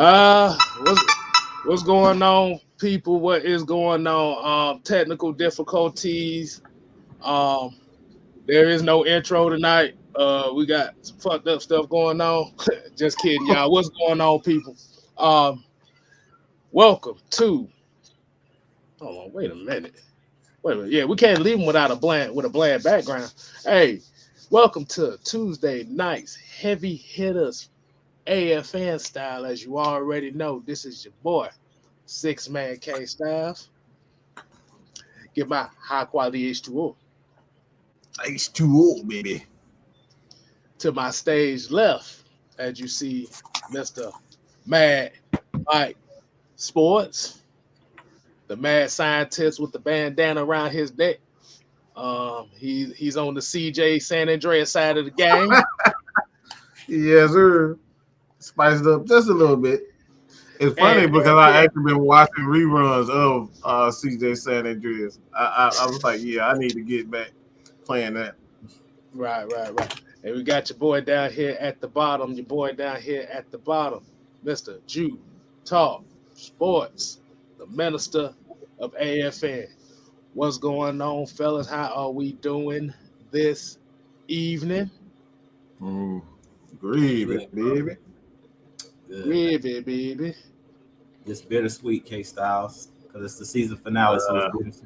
Uh, what's going on, people? What is going on? Technical difficulties. Um, there is no intro tonight. We got some fucked up stuff going on. Just kidding, y'all. What's going on, people? Um, welcome to. Hold on, wait a minute. Wait a minute. Yeah, we can't leave them without a bland background. Hey, welcome to Tuesday night's Heavy Hitters AFN style. As you already know, this is your boy, 6-man KStylzz. Get my high quality H2O. H2O, baby. To my stage left, as you see, Mr. Mad Mike Sports, the mad scientist with the bandana around his neck. He's on the CJ San Andreas side of the game. Yes, sir. Spiced up just a little bit. It's funny because I actually been watching reruns of CJ San Andreas. I was like, yeah, I need to get back playing that. Right. And we got your boy down here at the bottom. Mr. Jew Talk Sports, the minister of AFN. What's going on, fellas? How are we doing this evening? Gravy, baby. Gravy, baby. It's bittersweet, KStylzz, because it's the season finale, so it's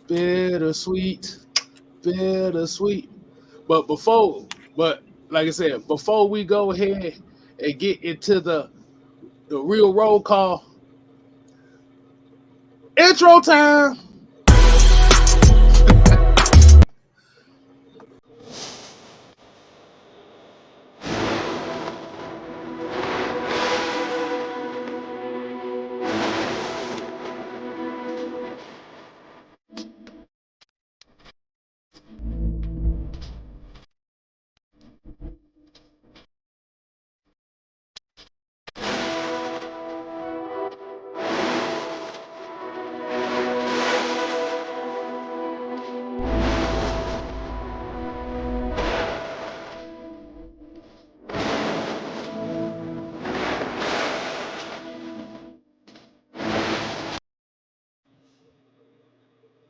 bittersweet. Bittersweet. But like I said, before we go ahead and get into the real roll call, intro time.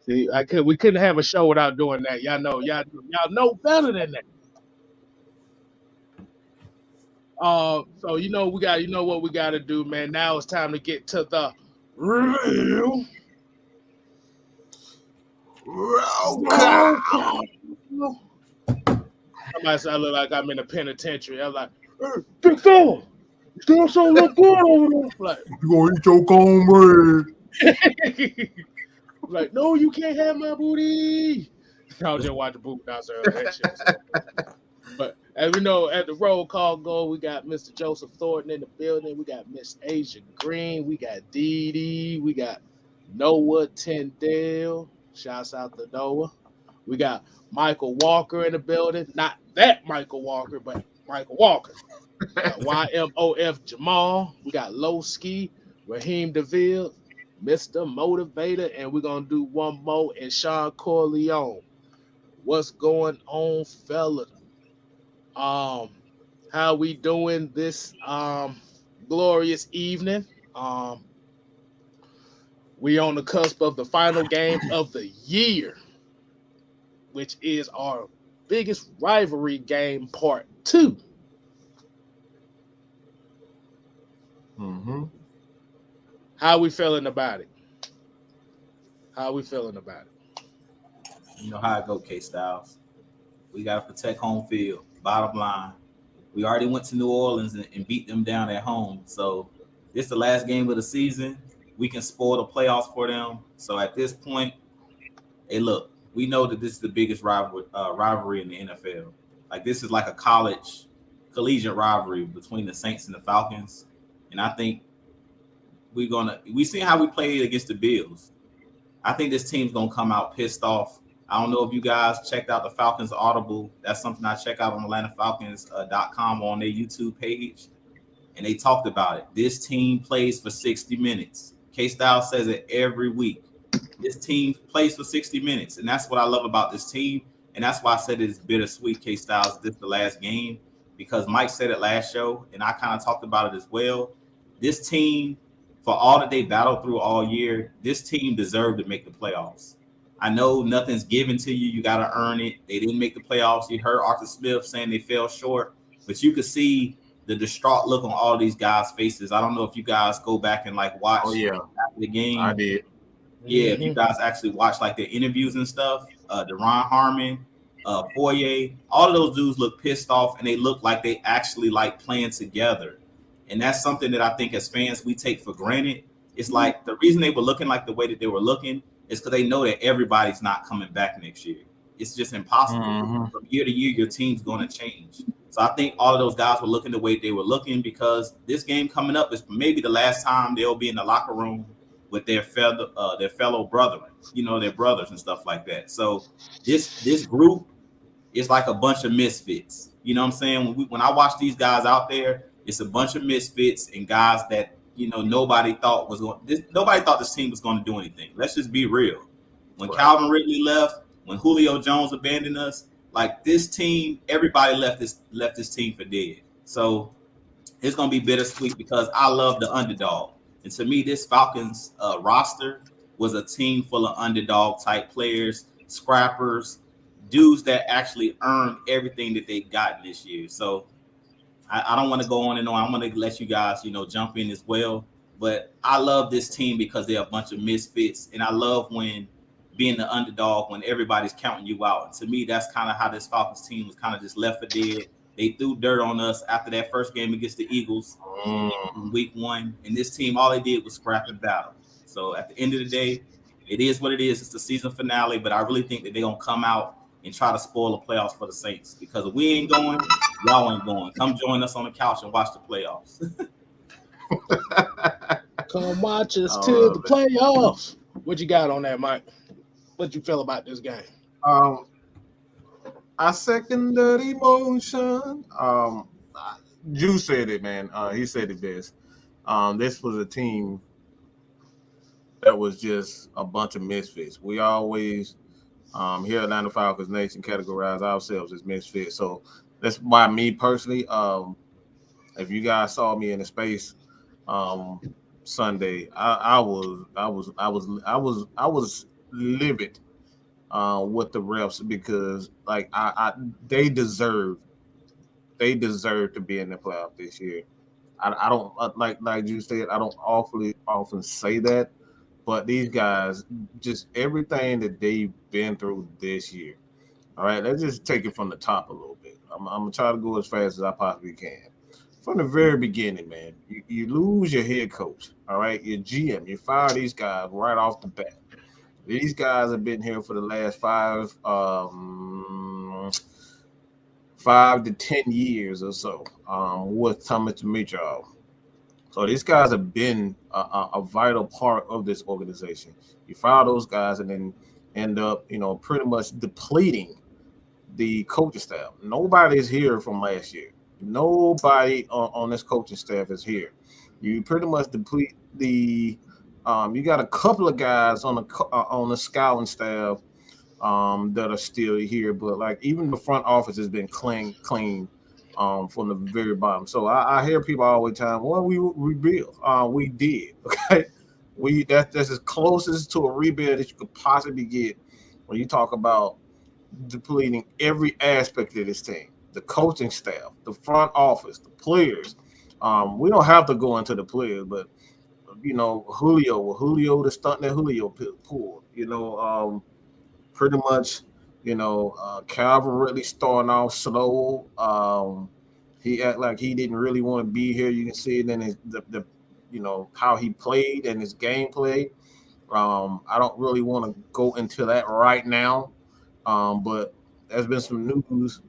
See, we couldn't have a show without doing that. Y'all know better than that. So you know what we gotta do, man. Now it's time to get to the real roll call. Somebody said I look like I'm in a penitentiary. I'm like, hey, big fella, you still so look good over there. Like, you gonna eat your cornbread? Like, no, you can't have my booty. I was just watching Boot downstairs. That shit. But as we know, at the roll call go, we got Mr. Joseph Thornton in the building. We got Miss Asia Green. We got Dee Dee. We got Noah Tyndale. Shouts out to Noah. We got Michael Walker in the building. Not that Michael Walker, but Michael Walker. YMOF Jamal. We got Low Ski, Raheem DeVille, Mr. Motivator, and we're going to do one more in Sean Corleone. What's going on, fella? How we doing this glorious evening? We on the cusp of the final game of the year, which is our biggest rivalry game, part 2. Mm-hmm. How we feeling about it? You know how I go, KStylzz. We got to protect home field. Bottom line, we already went to New Orleans and beat them down at home. So this is the last game of the season. We can spoil the playoffs for them. So at this point, hey, look, we know that this is the biggest rivalry in the NFL. Like, this is like a collegiate rivalry between the Saints and the Falcons. And I think we see how we played against the Bills. I think this team's gonna come out pissed off. I don't know if you guys checked out the Falcons Audible. That's something I check out on AtlantaFalcons.com on their YouTube page. And they talked about it. This team plays for 60 minutes. KStylzz says it every week. This team plays for 60 minutes. And that's what I love about this team. And that's why I said it's bittersweet, KStylzz. This is the last game. because Mike said it last show, and I kind of talked about it as well. This team, for all that they battled through all year, this team deserved to make the playoffs. I know nothing's given to you. You got to earn it. They didn't make the playoffs. You heard Arthur Smith saying they fell short, but you could see the distraught look on all these guys' faces. I don't know if you guys go back and like watch after the game. I did. Yeah, if you guys actually watch like their interviews and stuff, Deron Harmon, Foye, all of those dudes look pissed off, and they look like they actually like playing together. And that's something that I think as fans we take for granted. It's like the reason they were looking like the way that they were looking is because they know that everybody's not coming back next year. It's just impossible. From year to year, your team's going to change. So I think all of those guys were looking the way they were looking because this game coming up is maybe the last time they'll be in the locker room with their fellow brethren, you know, their brothers and stuff like that. So this group is like a bunch of misfits. You know what I'm saying? When I watch these guys out there, it's a bunch of misfits and guys that, you know, nobody thought this team was going to do anything. Let's just be real. When Calvin Ridley left, when Julio Jones abandoned us, like this team, everybody left this team for dead. So it's going to be bittersweet because I love the underdog. And to me, this Falcons roster was a team full of underdog type players, scrappers, dudes that actually earned everything that they got this year. So I don't want to go on and on. I'm going to let you guys, you know, jump in as well. But I love this team because they're a bunch of misfits. And I love when being the underdog, when everybody's counting you out. And to me, that's kind of how this Falcons team was kind of just left for dead. They threw dirt on us after that first game against the Eagles in week 1. And this team, all they did was scrap and battle. So at the end of the day, it is what it is. It's the season finale. But I really think that they're going to come out and try to spoil the playoffs for the Saints. Because if we ain't going, y'all ain't going. Come join us on the couch and watch the playoffs. Come watch us to the playoffs. What you got on that, Mike? What you feel about this game? I second the emotion. Drew said it, man. He said it best. This was a team that was just a bunch of misfits. We always here at Atlanta Falcons Nation categorize ourselves as misfits. So that's why me personally, if you guys saw me in the space Sunday, I was livid with the refs because like they deserve to be in the playoff this year. I don't like you said, I don't often say that, but these guys, just everything that they've been through this year. All right, let's just take it from the top a little bit. I'm gonna try to go as fast as I possibly can. From the very beginning, man, you lose your head coach. All right, your GM, you fire these guys right off the bat. These guys have been here for the last 5 to 10 years or so with Thomas Dimitrov. So these guys have been a vital part of this organization. You fire those guys and then end up, you know, pretty much depleting the coaching staff. Nobody is here from last year. Nobody on this coaching staff is here. You pretty much deplete the. You got a couple of guys on the scouting staff that are still here, but like even the front office has been clean from the very bottom. So I hear people all the time, well, we rebuild. We did, okay? That's as closest to a rebuild that you could possibly get when you talk about depleting every aspect of this team. The coaching staff, the front office, the players. We don't have to go into the players, but you know, Julio, the stunt that Julio pulled, you know, pretty much, you know, Calvin Ridley starting off slow. He act like he didn't really want to be here. You can see it in his, the you know, how he played and his gameplay. I don't really want to go into that right now, but there's been some news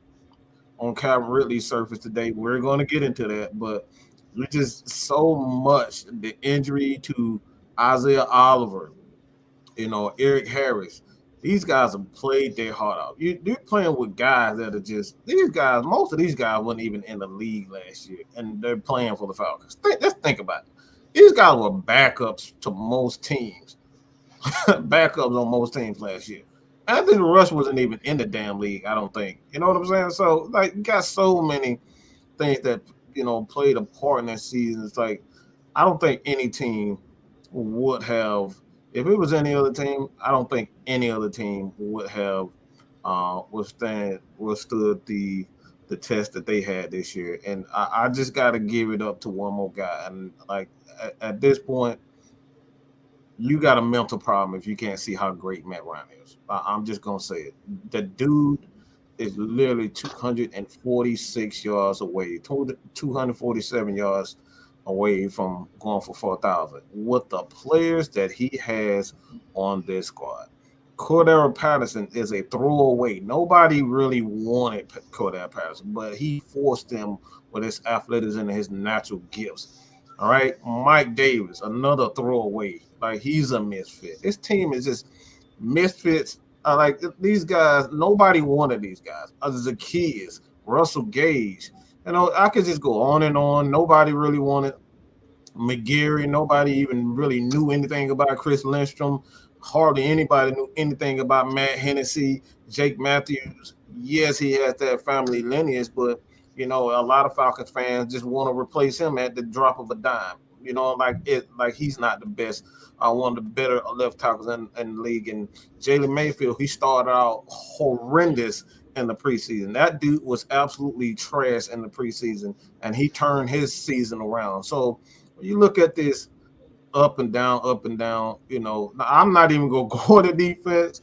on Calvin Ridley's surface today. We're going to get into that, but it's just so much the injury to Isaiah Oliver, you know, Eric Harris. These guys have played their heart out. You're playing with guys that are just these guys. Most of these guys weren't even in the league last year, and they're playing for the Falcons. Let's think about it. These guys were backups to most teams, backups on most teams last year. Anthony Rush wasn't even in the damn league, I don't think. You know what I'm saying? So, like, you got so many things that played a part in that season. It's like I don't think any team would have, if it was any other team, I don't think any other team would have withstood the test that they had this year. And I just got to give it up to one more guy. And like at this point, you got a mental problem if you can't see how great Matt Ryan is. I'm just gonna say it. The dude is literally 246 yards away, 247 yards away from going for 4,000 with the players that he has on this squad. Cordero Patterson is a throwaway. Nobody really wanted Cordero Patterson, but he forced them with his athleticism and his natural gifts. All right, Mike Davis, another throwaway. Like he's a misfit. This team is just misfits. Like these guys, nobody wanted these guys. Zacchaeus, Russell Gage. I could just go on and on. Nobody really wanted McGarry. Nobody even really knew anything about Chris Lindstrom. Hardly anybody knew anything about Matt Hennessy, Jake Matthews. Yes, he has that family lineage, but a lot of Falcons fans just want to replace him at the drop of a dime. Like he's not the best. One of the better left tackles in the league. And Jalen Mayfield, he started out horrendous in the preseason. That dude was absolutely trash in the preseason, and he turned his season around. So when you look at this up and down, I'm not even going to go to defense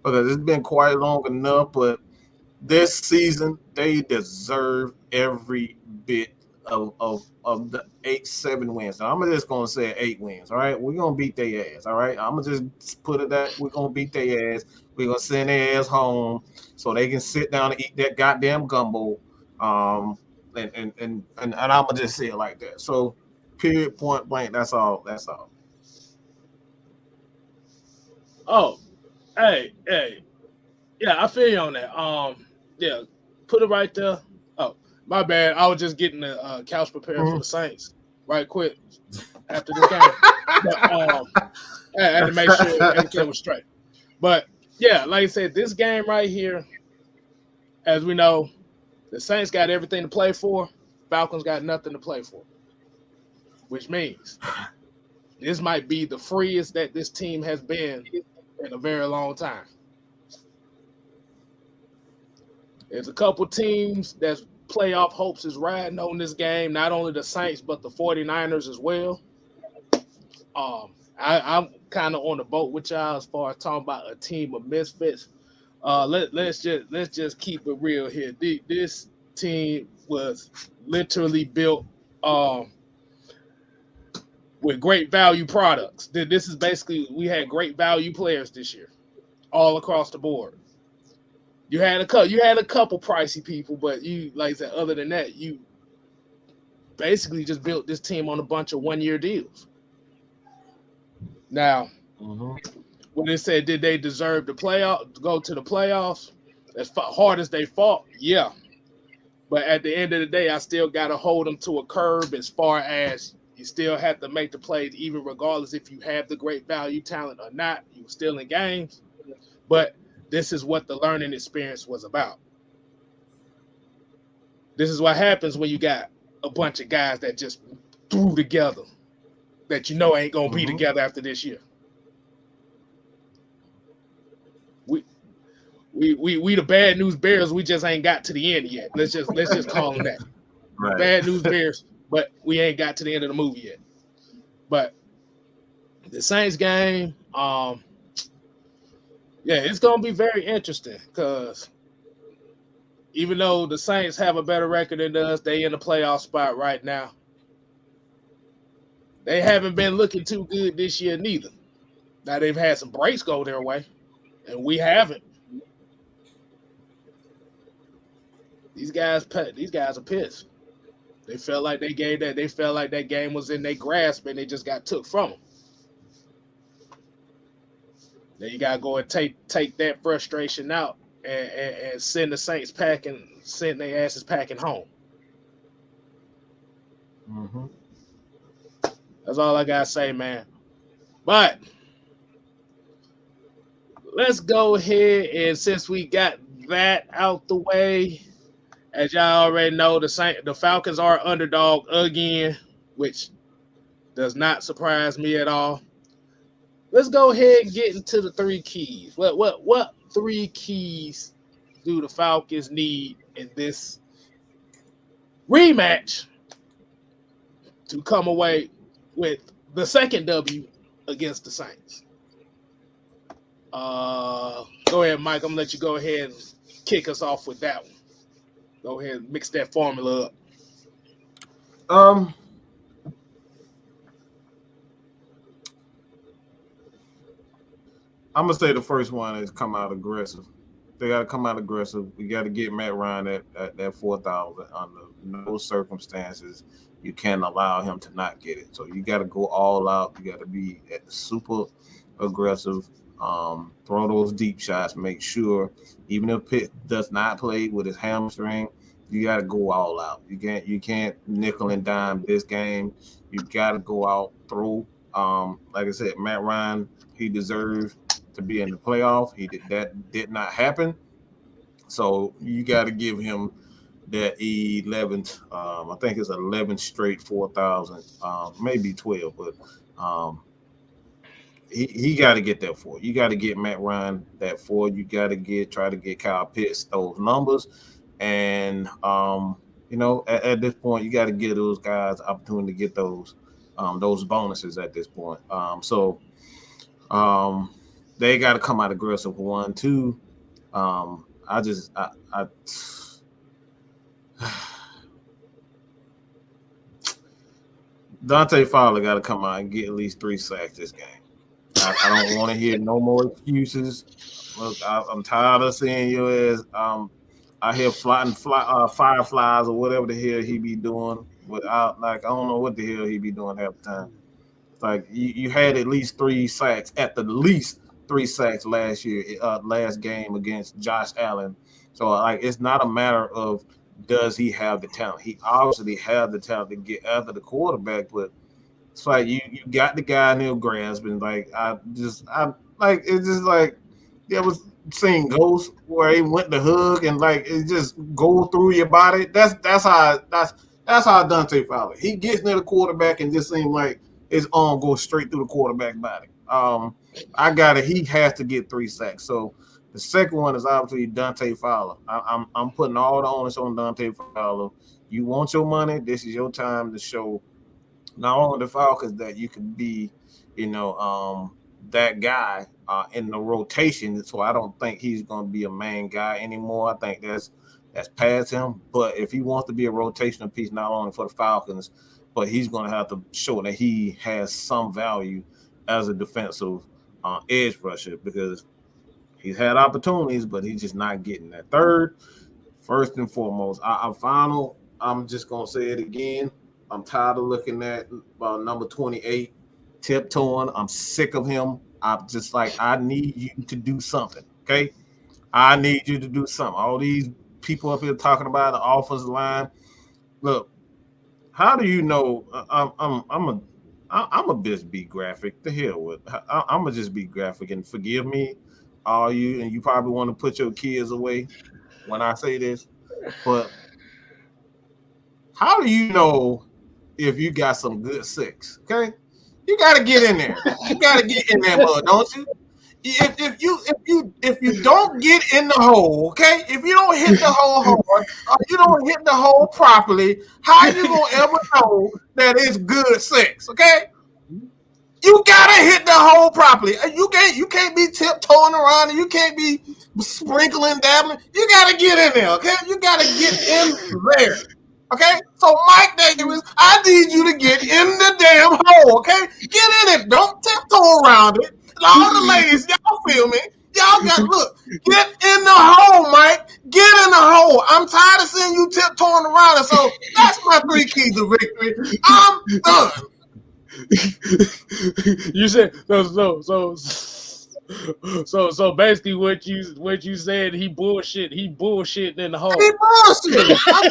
because it's been quite long enough, but this season, they deserve every bit of the 8-7 wins. Now, I'm just going to say 8 wins, all right? We're going to beat their ass, all right? I'm going to just put it that we're going to beat their ass. We're going to send their ass home so they can sit down and eat that goddamn gumbo. And I'm going to just say it like that. So, period, point blank, that's all. That's all. Oh, hey. Yeah, I feel you on that. Yeah, put it right there. Oh, my bad. I was just getting the couch prepared for the Saints right quick after this game. But, I had to make sure everything was straight. But, yeah, like I said, this game right here, as we know, the Saints got everything to play for. Falcons got nothing to play for, which means this might be the freest that this team has been in a very long time. There's a couple teams that's playoff hopes is riding on this game, not only the Saints, but the 49ers as well. I'm kind of on the boat with y'all as far as talking about a team of misfits. Let's just keep it real here. This team was literally built with great value products. This is basically, we had great value players this year, all across the board. You had a couple pricey people, but you, like I said, other than that, you basically just built this team on a bunch of one-year deals. Now, when they said, did they deserve to go to the playoffs? As hard as they fought, yeah. But at the end of the day, I still got to hold them to a curb as far as you still have to make the plays, even regardless if you have the great value talent or not. You're still in games. But this is what the learning experience was about. This is what happens when you got a bunch of guys that just threw together that ain't gonna be together after this year. We the bad news bears. We just ain't got to the end yet. Let's just call them that. Right. Bad news bears, but we ain't got to the end of the movie yet. But the Saints game, yeah, it's going to be very interesting because even though the Saints have a better record than us, they in the playoff spot right now. They haven't been looking too good this year neither. Now, they've had some breaks go their way, and we haven't. These guys are pissed. They felt like that game was in their grasp, and they just got took from them. Then you gotta go and take that frustration out and send the Saints send their asses packing home. That's all I gotta say, man. But let's go ahead and since we got that out the way, As y'all already know, the Falcons are underdog again, which does not surprise me at all. Let's go ahead and get into the 3 keys. What 3 keys do the Falcons need in this rematch to come away with the second W against the Saints? Go ahead, Mike. I'm gonna let you go ahead and kick us off with that one. Go ahead and mix that formula up. I'm gonna say the first one is come out aggressive. They got to come out aggressive. We got to get Matt Ryan at 4,000. Under no circumstances you can't allow him to not get it. So you got to go all out. You got to be super aggressive. Throw those deep shots. Make sure even if Pitt does not play with his hamstring, you got to go all out. You can't nickel and dime this game. You got to go out, throw. Like I said, Matt Ryan, he deserves to be in the playoff. That did not happen. So you got to give him that 11th. I think it's 11 straight 4,000, maybe 12, but he got to get that 4. You got to get Matt Ryan that 4. You got to try to get Kyle Pitts those numbers, and at this point you got to give those guys opportunity to get those bonuses at this point. They got to come out aggressive. 1, 2. Dante Fowler got to come out and get at least 3 sacks this game. I don't want to hear no more excuses. Look, I'm tired of seeing you as I hear fireflies or whatever the hell he be doing. I don't know what the hell he be doing half the time. Like you had at least 3 sacks, at the least 3 sacks last year, last game against Josh Allen. So it's not a matter of does he have the talent. He obviously has the talent to get after the quarterback, but it's like you got the guy in your grasp, and it was seeing ghosts where he went to hug and it just go through your body. That's how Dante Fowler. He gets near the quarterback and just seems like his arm goes straight through the quarterback body. He has to get 3 sacks. So the second one is obviously Dante Fowler. I'm putting all the onus on Dante Fowler. You want your money, this is your time to show not only the Falcons that you can be, that guy in the rotation. So I don't think he's going to be a main guy anymore. I think that's past him. But if he wants to be a rotational piece, not only for the Falcons, but he's going to have to show that he has some value as a defensive edge rusher, because he's had opportunities, but he's just not getting that. Third, first and foremost, I'm just going to say it again. I'm tired of looking at number 28 tiptoeing. I'm sick of him. I'm just I need you to do something, okay? I need you to do something. All these people up here talking about the offensive line. Look, how do you know? I'm a just be graphic. The hell with. I'm gonna just be graphic, and forgive me, all you, and you probably want to put your kids away when I say this, but how do you know if you got some good 6? Okay, you got to get in there. You got to get in there, bud, don't you? If you don't get in the hole, okay, if you don't hit the hole hard, or you don't hit the hole properly, how you gonna ever know that it's good 6? Okay, you gotta hit the hole properly. You can't be tiptoeing around, and you can't be sprinkling, dabbling. You gotta get in there, okay? You gotta get in there. Okay, so Mike Davis, I need you to get in the damn hole, okay? Get in it, don't tiptoe around it. And all the ladies, y'all feel me? Y'all get in the hole, Mike. Get in the hole. I'm tired of seeing you tiptoeing around it. So that's my 3 keys to victory. I'm done. You said so basically what you said, he bullshitting in the hole. He bullshit. I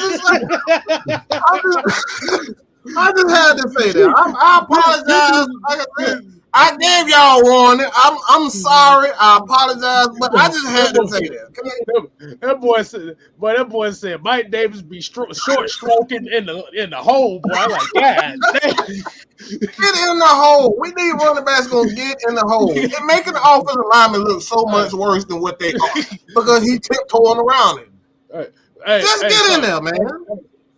just had to say that. I apologize. Like I said, I gave y'all warning. I'm sorry. I apologize, but I just had to say that. That boy said Mike Davis be short stroking in the hole, boy. I'm like, God damn. Get in the hole. We need running backs gonna get in the hole. It making the offensive lineman look so much worse than what they are because he tiptoeing around it. Just get in there, man.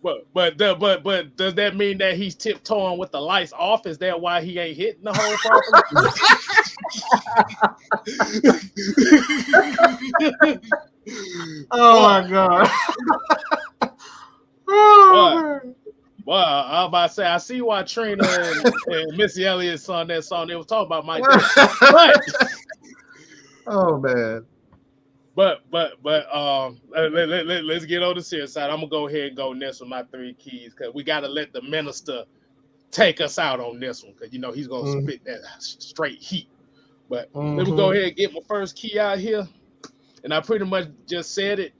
But does that mean that he's tiptoeing with the lights off? Is that why he ain't hitting the hole properly? Oh my God. Well, I'm about to say, I see why Trina and Missy Elliott's on that song. They were talking about Mike Davis. Oh man. But let's get on the serious side. I'm gonna go ahead and go next with my 3 keys because we gotta let the minister take us out on this one because he's gonna spit that straight heat. But let me go ahead and get my first key out here, and I pretty much just said it.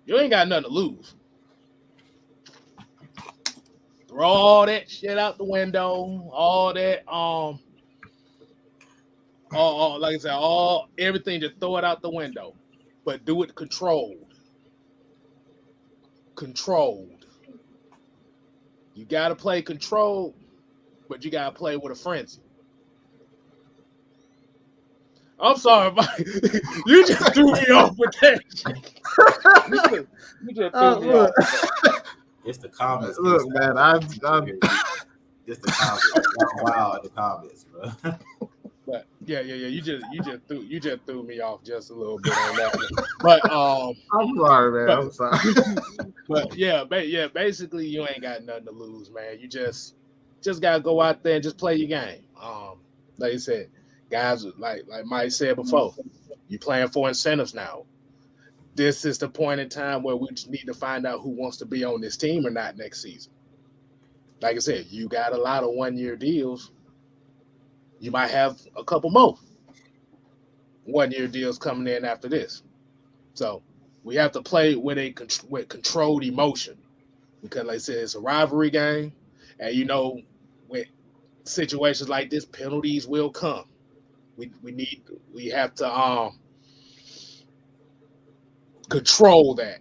You ain't got nothing to lose. Throw all that shit out the window. All that like I said, everything, just throw it out the window, but do it controlled. You gotta play controlled, but you gotta play with a frenzy. I'm sorry, Mike. You just threw me off with that shit. You just threw me off. It's the comments. Look, man, it's the comments. Wow, the comments, bro. But yeah. You just threw me off just a little bit on that. But I'm sorry, man. I'm sorry. But yeah, basically you ain't got nothing to lose, man. You just gotta go out there and just play your game. Like you said, guys, like Mike said before, you playing for incentives now. This is the point in time where we just need to find out who wants to be on this team or not next season. Like I said, you got a lot of 1-year deals. You might have a couple more 1-year deals coming in after this. So we have to play with controlled emotion because, like I said, it's a rivalry game. And, with situations like this, penalties will come. We have to control that,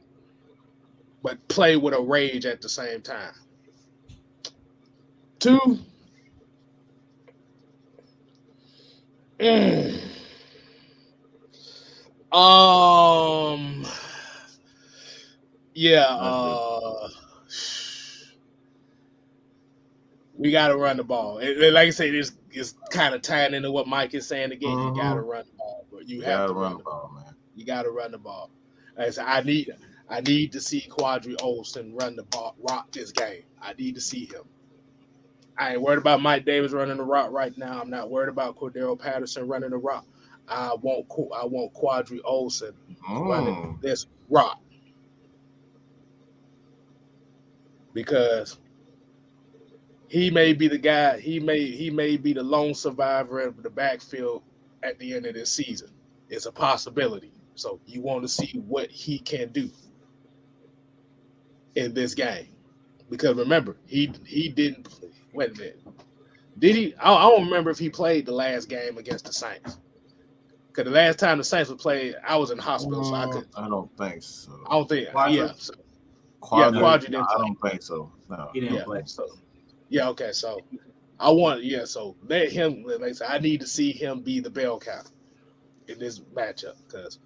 but play with a rage at the same time. 2, we got to run the ball. Like I say, this is kind of tying into what Mike is saying again. You got to run the ball, but you have to run the ball, man. You got to run the ball. Like I said, I need to see Quadri Olson run the ball, rock this game. I need to see him. I ain't worried about Mike Davis running the rock right now. I'm not worried about Cordero Patterson running the rock. I want Quadri Olson running this rock because he may be the guy. He may be the lone survivor of the backfield at the end of this season. It's a possibility. So you want to see what he can do in this game because remember he didn't. Wait a minute. Did he? I don't remember if he played the last game against the Saints. Because the last time the Saints were played, I was in the hospital, so I could. I don't think so. I don't think. Quadri? Yeah. So, Quadri didn't I play. don't think so. No. He didn't play. So, okay. So so let him. Like I said, I need to see him be the bell cow in this matchup because,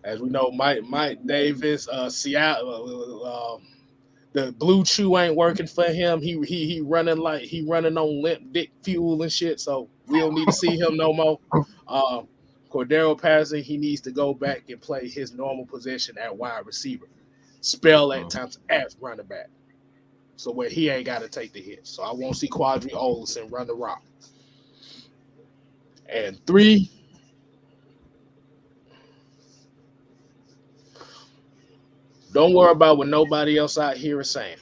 as we know, Mike Davis, Seattle. The blue chew ain't working for him. He running on limp dick fuel and shit. So we don't need to see him no more. Cordero Patterson, he needs to go back and play his normal position at wide receiver. Spell at times as running back. So where he ain't got to take the hit. So I won't see Quadri Olson run the rock. And 3. Don't worry about what nobody else out here is saying.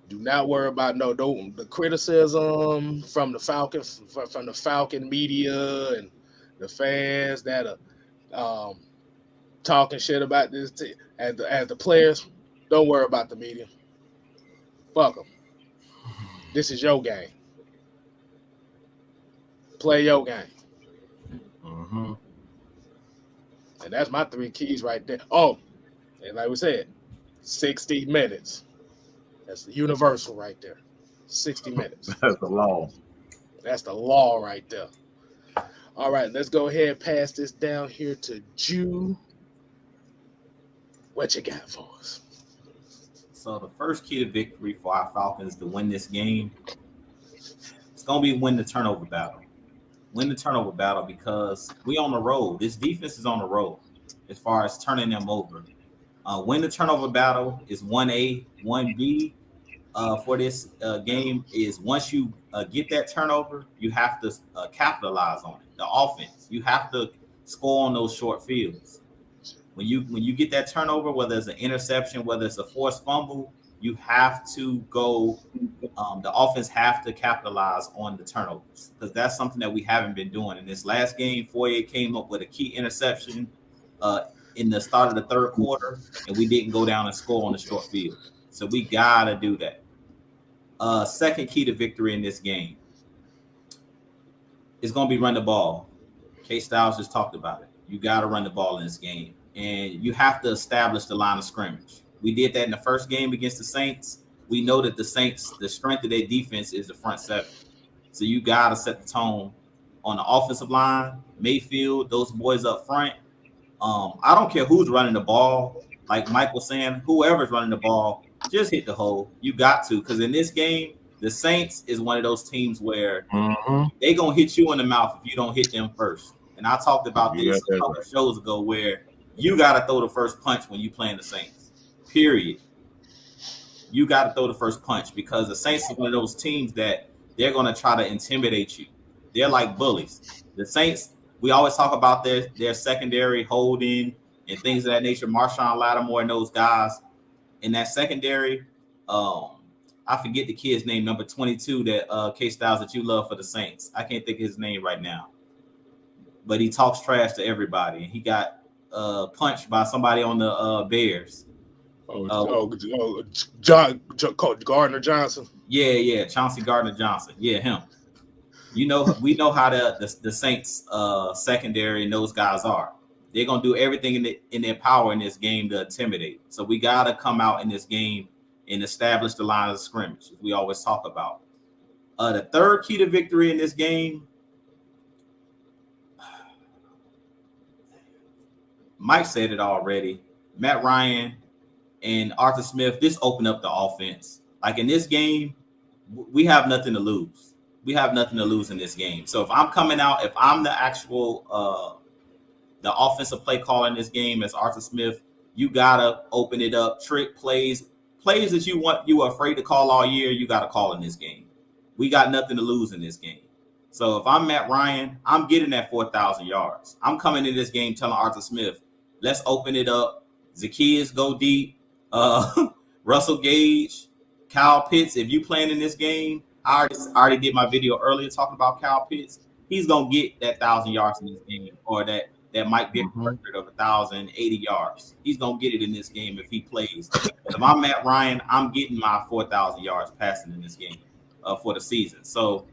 Do not worry about the criticism from the Falcons, from the Falcon media and the fans that are talking shit about this. As the players, don't worry about the media. Fuck them. This is your game. play your game. Mm-hmm. And that's my 3 keys right there. Oh, and like we said, 60 minutes. That's the universal right there. 60 minutes. That's the law. That's the law right there. All right, let's go ahead and pass this down here to Jew. What you got for us? So the first key to victory for our Falcons to win this game, it's going to be win the turnover battle. Win the turnover battle because we on the road. This defense is on the road as far as turning them over. Win the turnover battle is 1A. 1B for this game is once you get that turnover, you have to capitalize on it. The offense, you have to score on those short fields. When you get that turnover, whether it's an interception, whether it's a forced fumble, you have to go. The offense have to capitalize on the turnovers because that's something that we haven't been doing. In this last game, Foye came up with a key interception in the start of the third quarter, and we didn't go down and score on the short field. So we gotta do that. Second key to victory in this game is gonna be run the ball. KStylzz just talked about it. You gotta run the ball in this game, and you have to establish the line of scrimmage. We did that in the first game against the Saints. We know that the Saints, the strength of their defense is the front seven. So you got to set the tone on the offensive line, Mayfield, those boys up front. I don't care who's running the ball. Like Mike was saying, whoever's running the ball, just hit the hole. You got to, because in this game, the Saints is one of those teams where they going to hit you in the mouth if you don't hit them first. And I talked about this a couple of shows ago where you got to throw the first punch when you playing the Saints. Period. You got to throw the first punch because the Saints is one of those teams that they're going to try to intimidate you. They're like bullies. The Saints, we always talk about their secondary holding and things of that nature. Marshawn Lattimore and those guys in that secondary. I forget the kid's name, number 22, that KStylzz that you love for the Saints. I can't think of his name right now. But he talks trash to everybody. And he got punched by somebody on the Bears. Gardner Johnson. Yeah, Chauncey Gardner Johnson. Yeah, him. You know, we know how the Saints secondary and those guys are. They're gonna do everything in their power in this game to intimidate. So we gotta come out in this game and establish the line of scrimmage, as we always talk about. The third key to victory in this game, Mike said it already. Matt Ryan and Arthur Smith, this opened up the offense. Like in this game, we have nothing to lose. We have nothing to lose in this game. So if I'm coming out, if I'm the actual the offensive play caller in this game as Arthur Smith, you gotta open it up. Trick plays that you were afraid to call all year, you gotta call in this game. We got nothing to lose in this game. So if I'm Matt Ryan, I'm getting that 4,000 yards. I'm coming in this game telling Arthur Smith, let's open it up. Zacchaeus go deep. Russell Gage, Kyle Pitts. If you playing in this game, I already did my video earlier talking about Kyle Pitts. He's gonna get that 1,000 yards in this game, or that might be a record of 1,080 yards. He's gonna get it in this game if he plays. If I'm Matt Ryan, I'm getting my 4,000 yards passing in this game for the season. So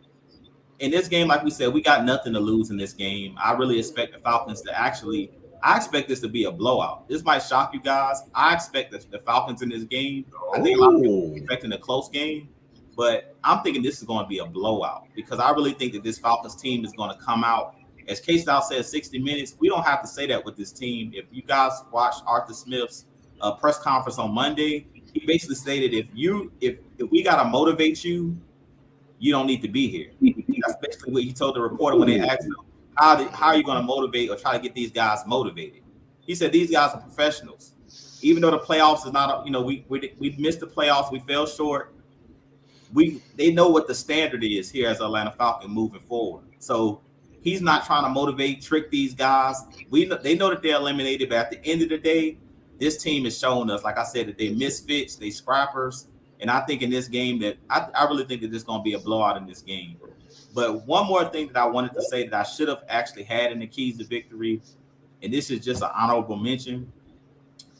in this game, like we said, we got nothing to lose in this game. I really expect the Falcons to I expect this to be a blowout. This might shock you guys. I expect the Falcons in this game. I think a lot of people are expecting a close game, but I'm thinking this is going to be a blowout because I really think that this Falcons team is going to come out. As KStylzz said, 60 minutes. We don't have to say that with this team. If you guys watched Arthur Smith's press conference on Monday, he basically stated if we got to motivate you, you don't need to be here. That's basically what he told the reporter when they asked him, how are you going to motivate or try to get these guys motivated? He said these guys are professionals. Even though the playoffs is not, we missed the playoffs, we fell short. They know what the standard is here as Atlanta Falcon moving forward. So he's not trying to motivate, trick these guys. They know that they're eliminated, but at the end of the day, this team has shown us, like I said, that they misfits, they scrappers. And I think in this game that I really think that there's going to be a blowout in this game. But one more thing that I wanted to say that I should have actually had in the keys to victory, and this is just an honorable mention.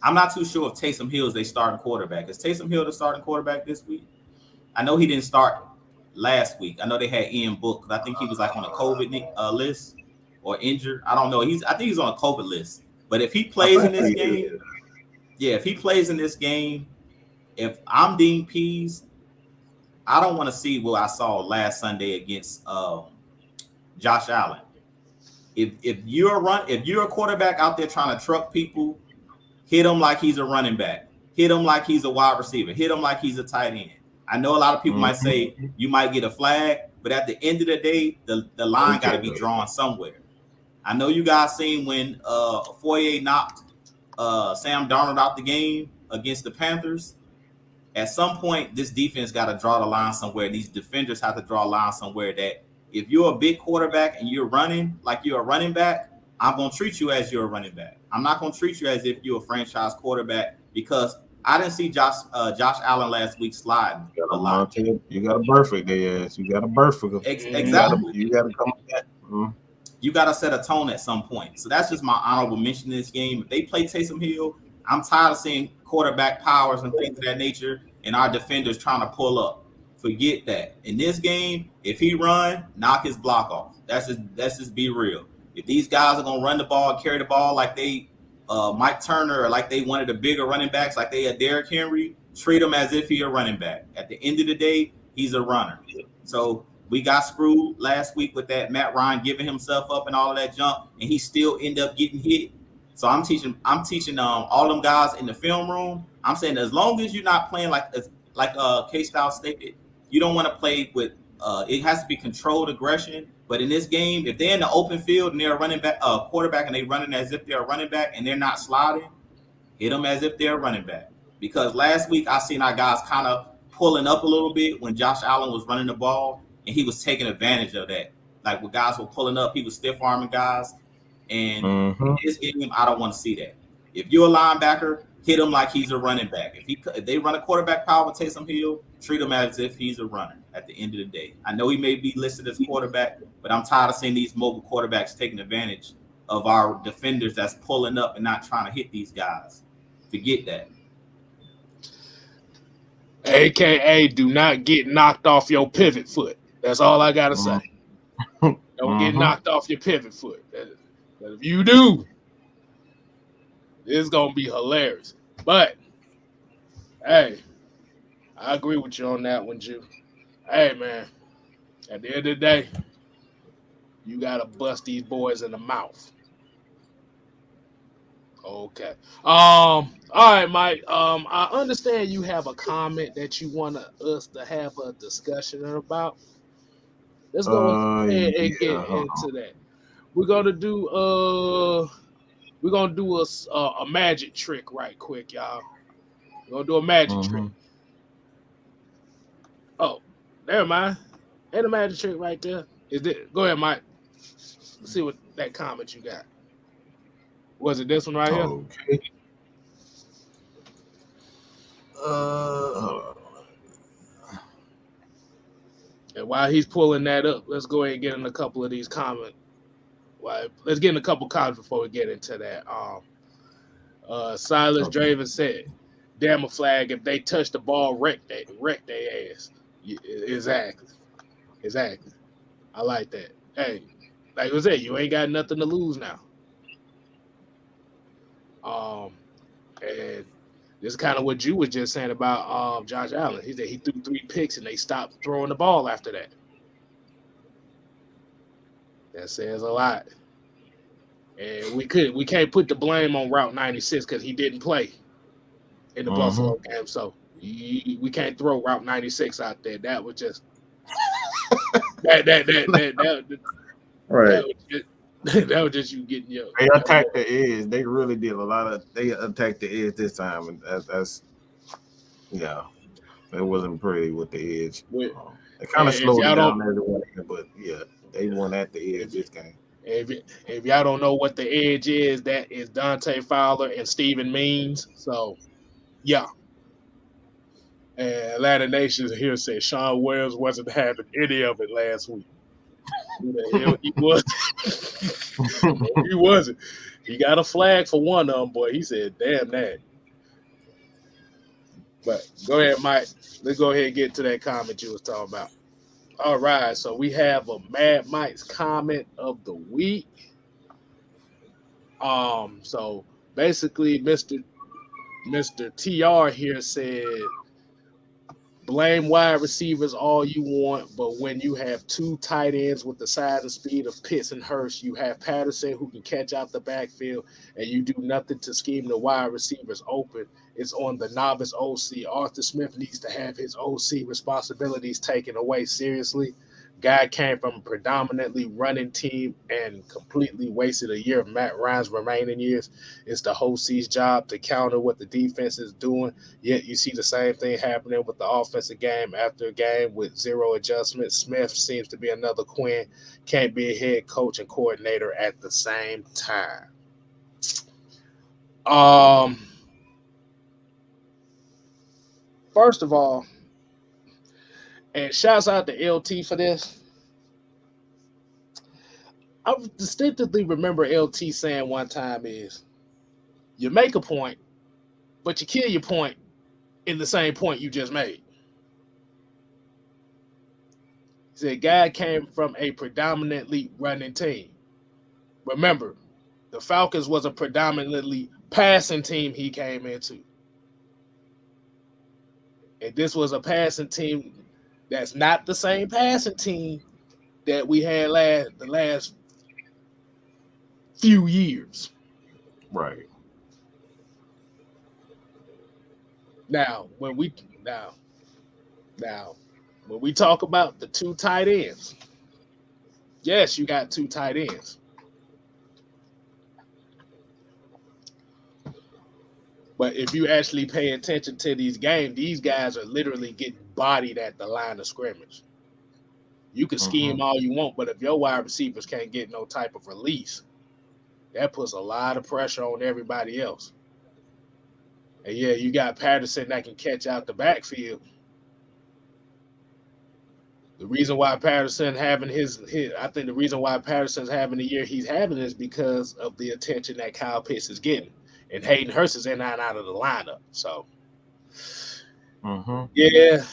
I'm not too sure if Taysom Hill is their starting quarterback. Is Taysom Hill the starting quarterback this week? I know he didn't start last week. I know they had Ian Book. I think he was like on a COVID list or injured. I don't know. I think he's on a COVID list. But if he plays in this game, if he plays in this game, if I'm Dean Pease, I don't want to see what I saw last Sunday against Josh Allen. If you're a quarterback out there trying to truck people, hit him like he's a running back. Hit him like he's a wide receiver. Hit him like he's a tight end. I know a lot of people might say you might get a flag, but at the end of the day, the line got to be drawn somewhere. I know you guys seen when Foye knocked Sam Darnold out the game against the Panthers. At some point, this defense got to draw the line somewhere. These defenders have to draw a line somewhere that if you're a big quarterback and you're running like you're a running back, I'm going to treat you as you're a running back. I'm not going to treat you as if you're a franchise quarterback because I didn't see Josh Allen last week sliding a lot. You got to birth their ass. You got to birth them. Exactly. You got to come with that. You got to set a tone at some point. So that's just my honorable mention in this game. If they play Taysom Hill, I'm tired of seeing quarterback powers and things of that nature and our defenders trying to pull up. Forget that. In this game, if he run, knock his block off. That's just be real. If these guys are going to run the ball, carry the ball like they Mike Turner or like they one of the bigger running backs, like they a Derrick Henry, treat him as if he's a running back. At the end of the day, he's a runner. So we got screwed last week with that Matt Ryan giving himself up and all of that junk, and he still ended up getting hit. So I'm teaching all them guys in the film room. I'm saying as long as you're not playing like KStylzz stated, you don't want to play with it has to be controlled aggression. But in this game, if they're in the open field and they're a running back, quarterback, and they're running as if they're a running back and they're not sliding, hit them as if they're a running back. Because last week I seen our guys kind of pulling up a little bit when Josh Allen was running the ball, and he was taking advantage of that. Like when guys were pulling up, he was stiff arming guys. And in this game, I don't want to see that. If you're a linebacker, hit him like he's a running back. If they run a quarterback power with Taysom Hill, treat him as if he's a runner at the end of the day. I know he may be listed as quarterback, but I'm tired of seeing these mobile quarterbacks taking advantage of our defenders that's pulling up and not trying to hit these guys. Forget that. AKA, do not get knocked off your pivot foot. That's all I got to say. Don't get knocked off your pivot foot. But if you do, it's going to be hilarious. But, hey, I agree with you on that one, Jew. Hey, man, at the end of the day, you got to bust these boys in the mouth. Okay. All right, Mike. I understand you have a comment that you want us to have a discussion about. Let's go ahead and get into that. We're gonna do a magic trick right quick, y'all. We're gonna do a magic trick. Oh, never mind. Ain't a magic trick right there. Is it? Go ahead, Mike. Let's see what that comment you got. Was it this one right here? Okay. And while he's pulling that up, let's go ahead and get in a couple of these comments. Let's get in a couple comments before we get into that. Silas Draven said, "Damn a flag if they touch the ball, wreck their ass." Exactly. I like that. Hey, like I said, you ain't got nothing to lose now. And this is kind of what you were just saying about Josh Allen. He said he threw 3 picks and they stopped throwing the ball after that. That says a lot. And we can't put the blame on Route 96 because he didn't play in the Buffalo game. So we can't throw Route 96 out there. That was just that right. That was just you getting your. They attacked the edge. They really did a lot of. They attacked the edge this time, and that's it wasn't pretty with the edge. They kind of slowed it down everywhere, but yeah, they won at the edge this game. If y'all don't know what the edge is, that is Dante Fowler and Steven Means. So, yeah. And Atlanta Nation here says Sean Wells wasn't having any of it last week. Who the hell he was? He wasn't. He got a flag for one of them, boy. He said, damn that. But go ahead, Mike. Let's go ahead and get to that comment you was talking about. All right, so we have a Mad Mike's comment of the week. So basically, Mr. TR here said, blame wide receivers all you want, but when you have two tight ends with the size and speed of Pitts and Hurst, you have Patterson who can catch out the backfield, and you do nothing to scheme the wide receivers open. It's on the novice OC. Arthur Smith needs to have his OC responsibilities taken away seriously. Guy came from a predominantly running team and completely wasted a year of Matt Ryan's remaining years. It's the OC's job to counter what the defense is doing. Yet you see the same thing happening with the offensive game after game with zero adjustments. Smith seems to be another Quinn. Can't be a head coach and coordinator at the same time. First of all, and shouts out to LT for this. I distinctly remember LT saying one time is, you make a point, but you kill your point in the same point you just made. He said, guy came from a predominantly running team. Remember, the Falcons was a predominantly passing team he came into. And this was a passing team that's not the same passing team that we had the last few years. Right. Now, when we talk about the two tight ends, yes, you got two tight ends. But if you actually pay attention to these games, these guys are literally getting bodied at the line of scrimmage. You can scheme all you want, but if your wide receivers can't get no type of release, that puts a lot of pressure on everybody else. And yeah, you got Patterson that can catch out the backfield. The reason why Patterson's having I think the reason why Patterson's having the year he's having is because of the attention that Kyle Pitts is getting. And Hayden Hurst is in and out of the lineup. So, yeah.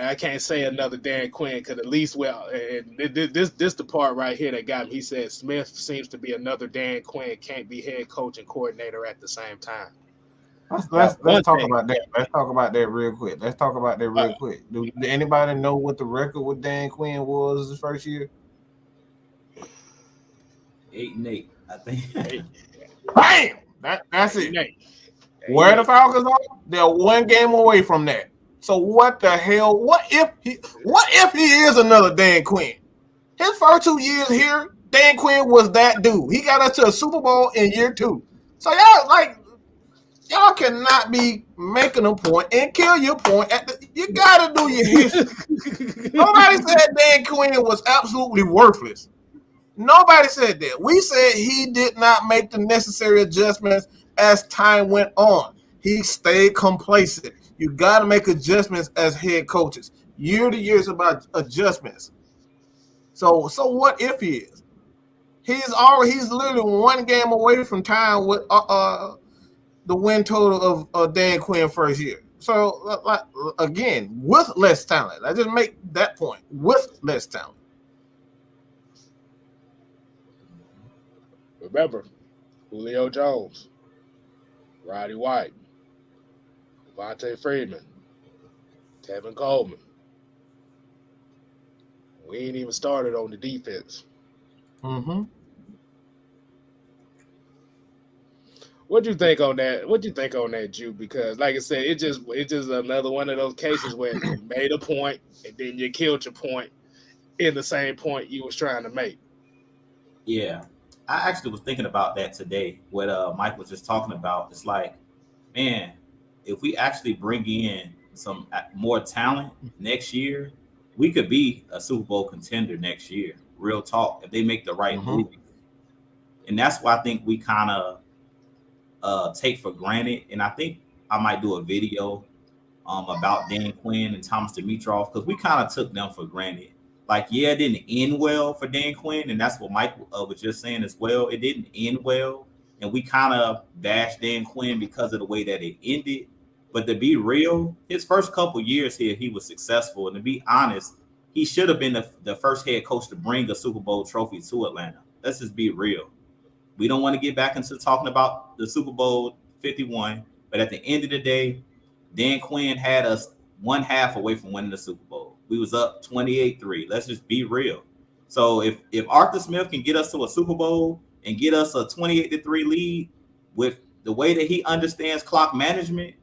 I can't say another Dan Quinn because at least, and this the part right here that got me. He said Smith seems to be another Dan Quinn, can't be head coach and coordinator at the same time. Let's talk about that. Let's talk about that real quick. Do anybody know what the record with Dan Quinn was his first year? 8-8, I think. Bam! That's it. Where the Falcons are, they're one game away from that. So what the hell? What if he is another Dan Quinn? His first 2 years here, Dan Quinn was that dude. He got us to a Super Bowl in year 2. So y'all cannot be making a point and kill your point. You gotta do your history. Nobody said Dan Quinn was absolutely worthless. Nobody said that. We said he did not make the necessary adjustments as time went on. He stayed complacent. You got to make adjustments as head coaches. Year to year is about adjustments. So what if he is? He's literally one game away from tying with the win total of Dan Quinn first year. So again, with less talent. I just make that point. With less talent. Remember, Julio Jones, Roddy White, Devontae Freeman, Tevin Coleman. We ain't even started on the defense. What'd you think on that, Jew? Because like I said, it's just another one of those cases where you made a point and then you killed your point in the same point you was trying to make. Yeah. I actually was thinking about that today. What Mike was just talking about. It's like, man, if we actually bring in some more talent next year, we could be a Super Bowl contender next year. Real talk. If they make the right move, and that's why I think we kind of take for granted. And I think I might do a video about Dan Quinn and Thomas Dimitroff because we kind of took them for granted. Like, yeah, it didn't end well for Dan Quinn, and that's what Mike was just saying as well. It didn't end well, and we kind of bashed Dan Quinn because of the way that it ended. But to be real, his first couple years here, he was successful. And to be honest, he should have been the first head coach to bring a Super Bowl trophy to Atlanta. Let's just be real. We don't want to get back into talking about the Super Bowl 51, but at the end of the day, Dan Quinn had us one half away from winning the Super Bowl. We was up 28-3. Let's just be real. So if Arthur Smith can get us to a Super Bowl and get us a 28-3 lead with the way that he understands clock management,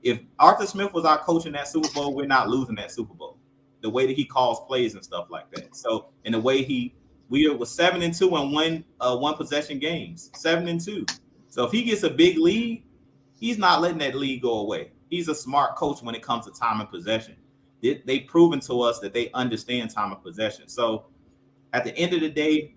if Arthur Smith was our coach in that Super Bowl, we're not losing that Super Bowl. The way that he calls plays and stuff like that. So in the way we were 7-2 and one possession games, 7-2. So if he gets a big lead, he's not letting that lead go away. He's a smart coach when it comes to time and possession. They've proven to us that they understand time and possession. So at the end of the day,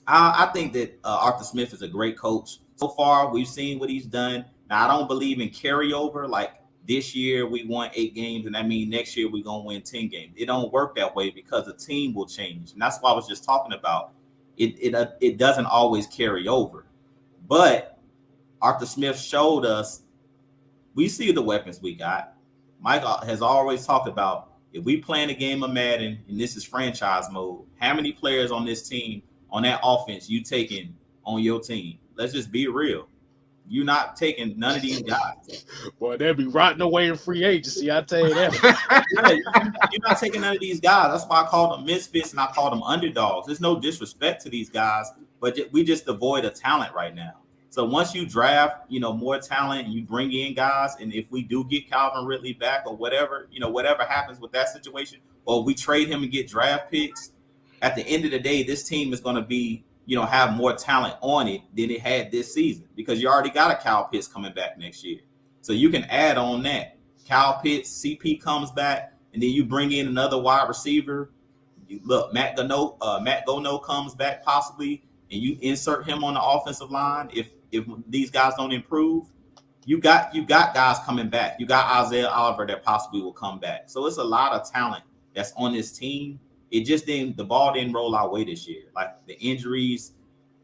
I think that Arthur Smith is a great coach. So far, we've seen what he's done. Now, I don't believe in carryover. Like this year, we won 8 games, and that means next year we're going to win 10 games. It don't work that way because the team will change. And that's what I was just talking about. It doesn't always carry over. But Arthur Smith showed us, we see the weapons we got. Mike has always talked about, if we playing a game of Madden, and this is franchise mode, how many players on this team, on that offense, you taking on your team? Let's just be real. You're not taking none of these guys. Boy, they'll be rotting away in free agency, I tell you that. You're not taking none of these guys. That's why I call them misfits and I call them underdogs. There's no disrespect to these guys, but we just devoid of talent right now. So once you draft, more talent and you bring in guys, and if we do get Calvin Ridley back or whatever, whatever happens with that situation, or we trade him and get draft picks, at the end of the day, this team is going to be, have more talent on it than it had this season because you already got a Kyle Pitts coming back next year. So you can add on that. Kyle Pitts, CP comes back, and then you bring in another wide receiver. Matt Gono comes back possibly, and you insert him on the offensive line. If these guys don't improve, you got guys coming back. You got Isaiah Oliver that possibly will come back. So it's a lot of talent that's on this team. It just the ball didn't roll our way this year. Like the injuries,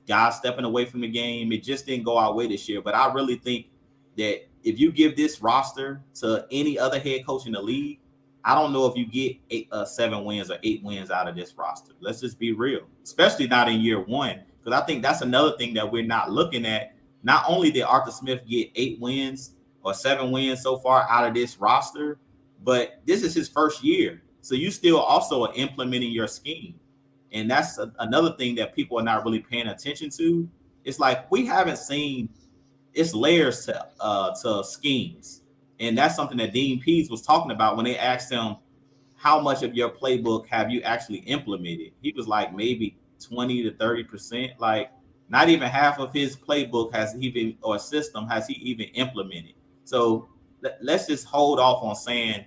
guys stepping away from the game, it just didn't go our way this year. But I really think that if you give this roster to any other head coach in the league, I don't know if you get 7 wins or 8 wins out of this roster. Let's just be real, especially not in year one, because I think that's another thing that we're not looking at. Not only did Arthur Smith get 8 wins or 7 wins so far out of this roster, but this is his first year. So you still also are implementing your scheme. And that's another thing that people are not really paying attention to. It's like we haven't seen it's layers to schemes. And that's something that Dean Pease was talking about when they asked him, how much of your playbook have you actually implemented? He was like maybe 20 to 30%. Like not even half of his playbook system has he even implemented. So let's just hold off on saying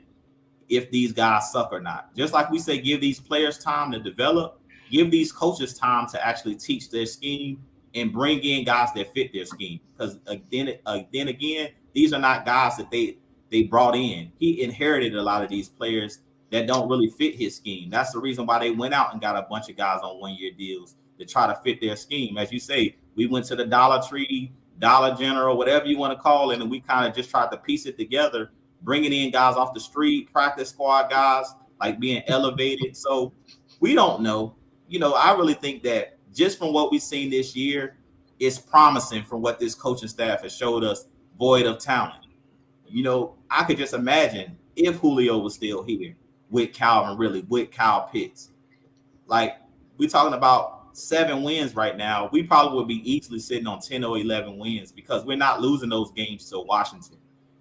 if these guys suck or not. Just like we say, give these players time to develop, give these coaches time to actually teach their scheme and bring in guys that fit their scheme. Because then again, these are not guys that they brought in. He inherited a lot of these players that don't really fit his scheme. That's the reason why they went out and got a bunch of guys on 1-year deals to try to fit their scheme. As you say, we went to the Dollar Tree, Dollar General, whatever you want to call it, and we kind of just tried to piece it together, bringing in guys off the street, practice squad guys, like being elevated. So we don't know. I really think that just from what we've seen this year, it's promising from what this coaching staff has showed us, void of talent. I could just imagine if Julio was still here with Calvin Ridley, with Kyle Pitts. Like, we're talking about 7 wins right now. We probably would be easily sitting on 10 or 11 wins because we're not losing those games to Washington.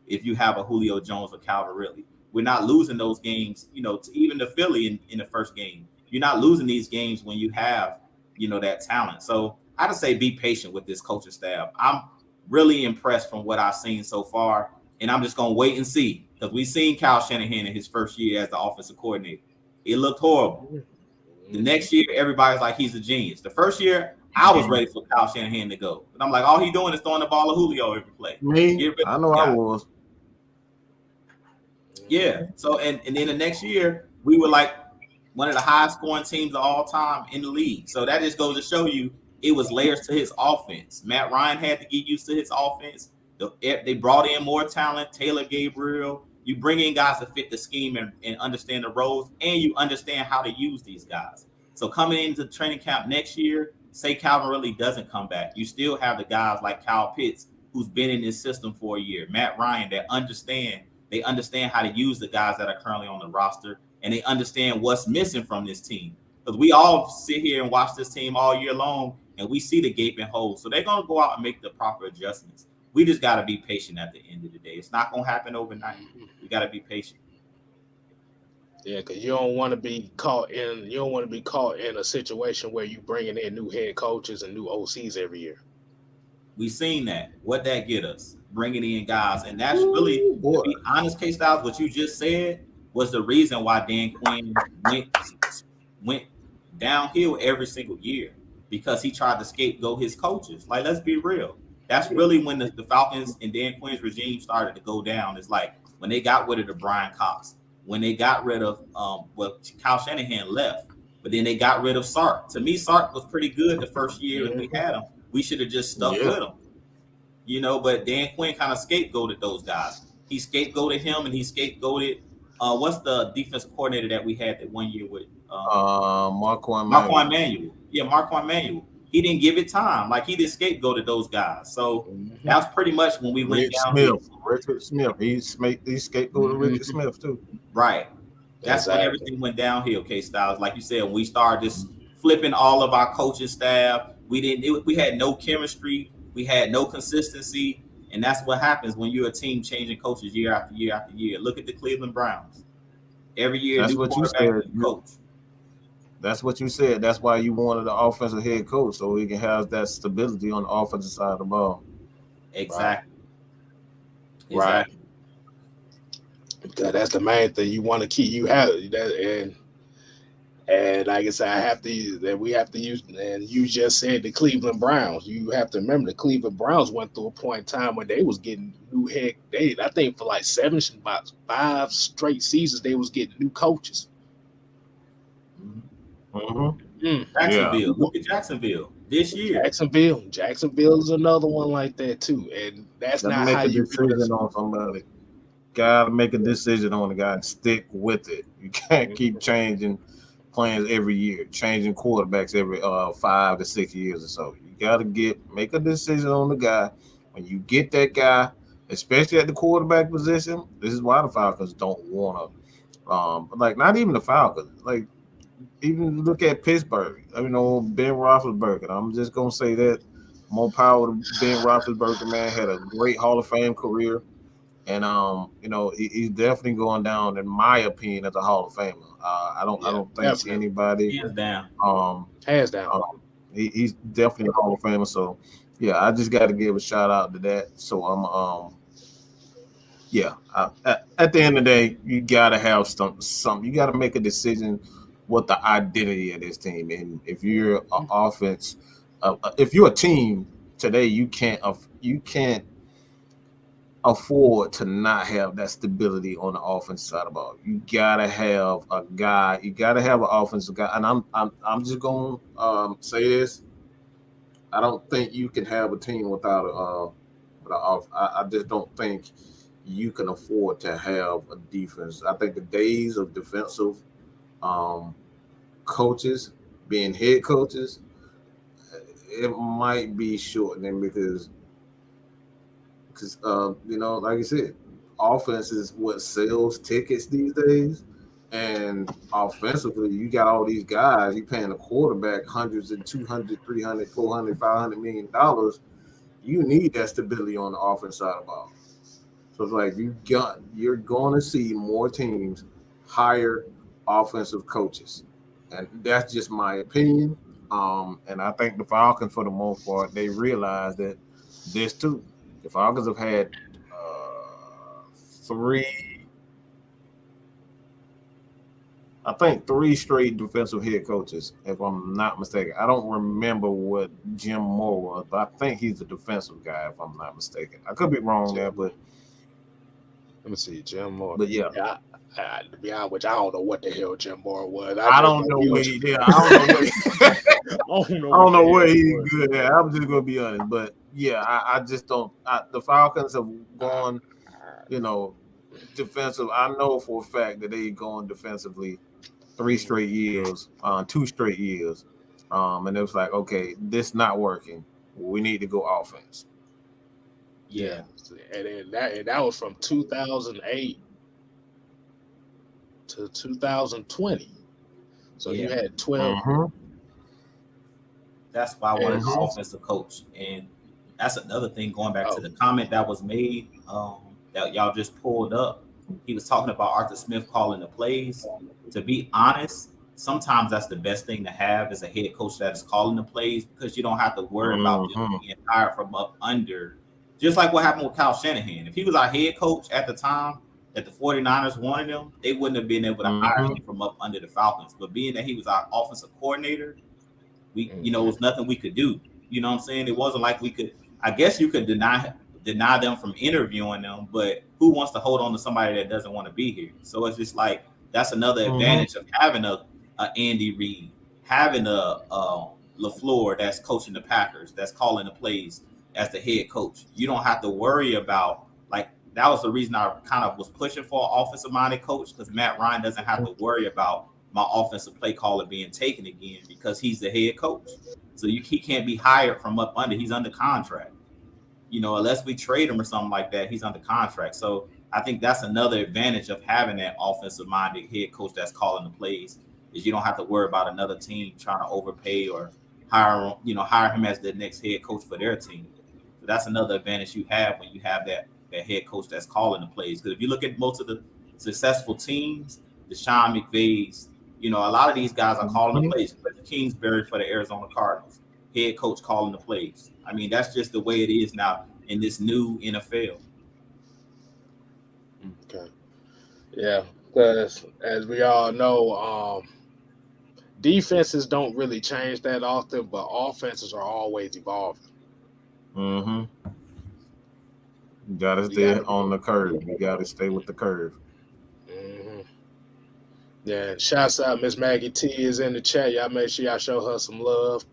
If you have a Julio Jones or Calvin Ridley, we're not losing those games, to even the Philly in the first game. You're not losing these games when you have, that talent. So I just say be patient with this coaching staff. I'm really impressed from what I've seen so far, and I'm just going to wait and see because we've seen Kyle Shanahan in his first year as the offensive coordinator. It looked horrible. The next year, everybody's like he's a genius. The first year, I was ready for Kyle Shanahan to go. But I'm like, all he's doing is throwing the ball to Julio every play. Me? I know I was. Yeah. So, and then the next year, we were like one of the highest scoring teams of all time in the league. So that just goes to show you it was layers to his offense. Matt Ryan had to get used to his offense. They brought in more talent, Taylor Gabriel. You bring in guys to fit the scheme and understand the roles, and you understand how to use these guys. So coming into training camp next year, say Calvin Ridley doesn't come back, you still have the guys like Kyle Pitts, who's been in this system for a year, Matt Ryan, that understand how to use the guys that are currently on the roster, and they understand what's missing from this team. Because we all sit here and watch this team all year long, and we see the gaping holes. So they're going to go out and make the proper adjustments. We just got to be patient at the end of the day. It's not going to happen overnight. We got to be patient. Yeah, because you don't want to be caught in a situation where you bringing in new head coaches and new OCs every year. We seen that. What that get us? Bringing in guys. And that's really, to be honest, KStylzz, what you just said was the reason why Dan Quinn went downhill every single year, because he tried to scapegoat his coaches. Like, let's be real. That's really when the Falcons and Dan Quinn's regime started to go down. It's like when they got rid of the Brian Cox, when they got rid of Kyle Shanahan left, but then they got rid of Sark. To me, Sark was pretty good the first year that we had him. We should have just stuck with him, but Dan Quinn kind of scapegoated those guys. He scapegoated him, and he scapegoated what's the defensive coordinator that we had that 1 year with Marquand Manuel. Yeah, Marquand Manuel. He didn't give it time. Like, he did scapegoated those guys. So that was pretty much when we went down. Richard Smith. He scapegoated Richard Smith too. Right. That's when everything went downhill, KStylzz. Like you said, we started just flipping all of our coaching staff. We had no chemistry. We had no consistency. And that's what happens when you're a team changing coaches year after year after year. Look at the Cleveland Browns. Every year, that's what you said, coach. That's what you said. That's why you wanted the offensive head coach, so he can have that stability on the offensive side of the ball. Exactly. Right. That's the main thing you want to keep. You have that, and like I said, we have to use. And you just said the Cleveland Browns. You have to remember the Cleveland Browns went through a point in time when they was getting new head. I think for like 5 straight seasons they was getting new coaches. Jacksonville. Look at Jacksonville this year. Jacksonville is another one like that too, and that's not how you decision on somebody. Gotta make a decision on the guy and stick with it. You can't keep changing plans every year, changing quarterbacks every 5 to 6 years or so. You gotta make a decision on the guy. When you get that guy, especially at the quarterback position, this is why the Falcons don't want to. Like, not even the Falcons. Like, even look at Pittsburgh. Ben Roethlisberger. I'm just gonna say that. More power to Ben Roethlisberger, man. Had a great Hall of Fame career, and he's definitely going down, in my opinion, as a Hall of Famer. I don't think anybody hands down. Hands down. He's definitely a Hall of Famer. So yeah, I just got to give a shout out to that. So I'm at the end of the day, you gotta have something. You gotta make a decision what the identity of this team. And if you're an offense, if you're a team today, you can't afford to not have that stability on the offensive side of the ball. You gotta have a guy. You gotta have an offensive guy. And I'm just gonna say this. I don't think you can have a team without I just don't think you can afford to have a defense. I think the days of defensive coaches being head coaches, it might be shortening because like I said, offense is what sells tickets these days. And offensively, you got all these guys, you paying a quarterback hundreds and $200, $300, $400, $500 million. You need that stability on the offense side of the ball. So it's like you're going to see more teams hire offensive coaches. And that's just my opinion. And I think the Falcons, for the most part, they realize that this too. The Falcons have had 3 straight defensive head coaches, if I'm not mistaken. I don't remember what Jim Moore was, but I think he's a defensive guy, if I'm not mistaken. I could be wrong there, but let me see, Jim Moore. But yeah. To be honest with you, I don't know what the hell Jim Moore was. I don't know where he did. I don't know where he's good at. I'm just gonna be honest. But yeah, I just don't. The Falcons have gone, defensive. I know for a fact that they've gone defensively 3 straight years, 2 straight years, and it was like, okay, this not working. We need to go offense. Yeah, and that was from 2008 to 2020. So you had 12. That's why I wanted an Yes. offensive coach. And that's another thing, going back to the comment that was made, that y'all just pulled up. He was talking about Arthur Smith calling the plays. To be honest, sometimes that's the best thing to have is a head coach that is calling the plays, because you don't have to worry about them being hired from up under. Just like what happened with Kyle Shanahan. If he was our head coach at the time that the 49ers wanted him, they wouldn't have been able to hire him from up under the Falcons. But being that he was our offensive coordinator, it was nothing we could do. You know what I'm saying? It wasn't like we could. I guess you could deny them from interviewing them, but who wants to hold on to somebody that doesn't want to be here? So it's just like that's another advantage of having a Andy Reid, having a LaFleur that's coaching the Packers, that's calling the plays as the head coach. You don't have to worry about, like, that was the reason I kind of was pushing for an offensive-minded coach, because Matt Ryan doesn't have to worry about my offensive play caller being taken again, because he's the head coach. So he can't be hired from up under. He's under contract. Unless we trade him or something like that, he's under contract. So I think that's another advantage of having that offensive-minded head coach that's calling the plays, is you don't have to worry about another team trying to overpay or hire him as the next head coach for their team. So that's another advantage you have when you have that head coach that's calling the plays. Because if you look at most of the successful teams, the Sean McVays, a lot of these guys are calling the plays. Kingsbury for the Arizona Cardinals, head coach calling the plays. I mean, that's just the way it is now in this new NFL. Okay. Yeah, because as we all know, defenses don't really change that often, but offenses are always evolving. You got to stay on the curve. You got to stay with the curve. Yeah, shouts out Miss Maggie T is in the chat. Y'all make sure y'all show her some love.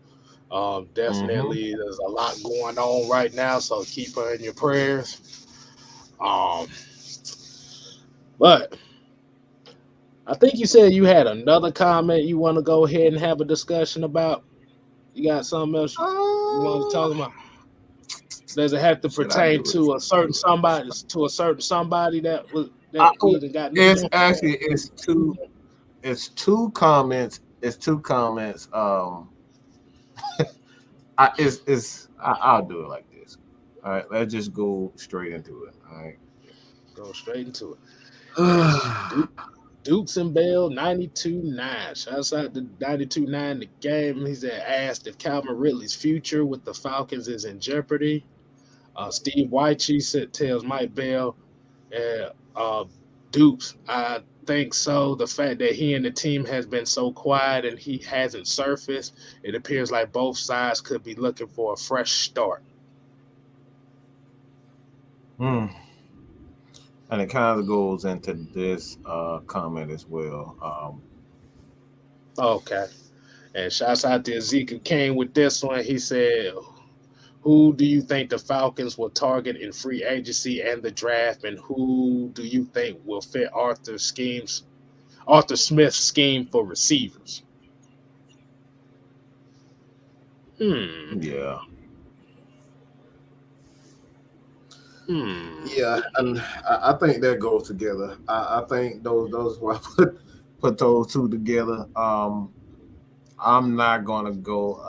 Definitely, there's a lot going on right now, so keep her in your prayers. But I think you said you had another comment you want to go ahead and have a discussion about. You got something else you want to talk about? Does it have to pertain to a certain somebody that we even got? It's two comments. It's two comments. I'll do it like this. All right, let's just go straight into it. All right, go straight into it. Dukes and Bell 92.9. Shouts out to 92.9 the game. He's asked if Calvin Ridley's future with the Falcons is in jeopardy. Steve Wyche tells Mike Bell, Dukes, I think so. The fact that he and the team has been so quiet and he hasn't surfaced, it appears like both sides could be looking for a fresh start. And it kind of goes into this comment as well. Okay. And shouts out to Ezekiel King with this one. He said, who do you think the Falcons will target in free agency and the draft, and who do you think will fit Arthur Smith's scheme for receivers? Yeah. Yeah, and I think that goes together. I think those why I put those two together. I'm not gonna go.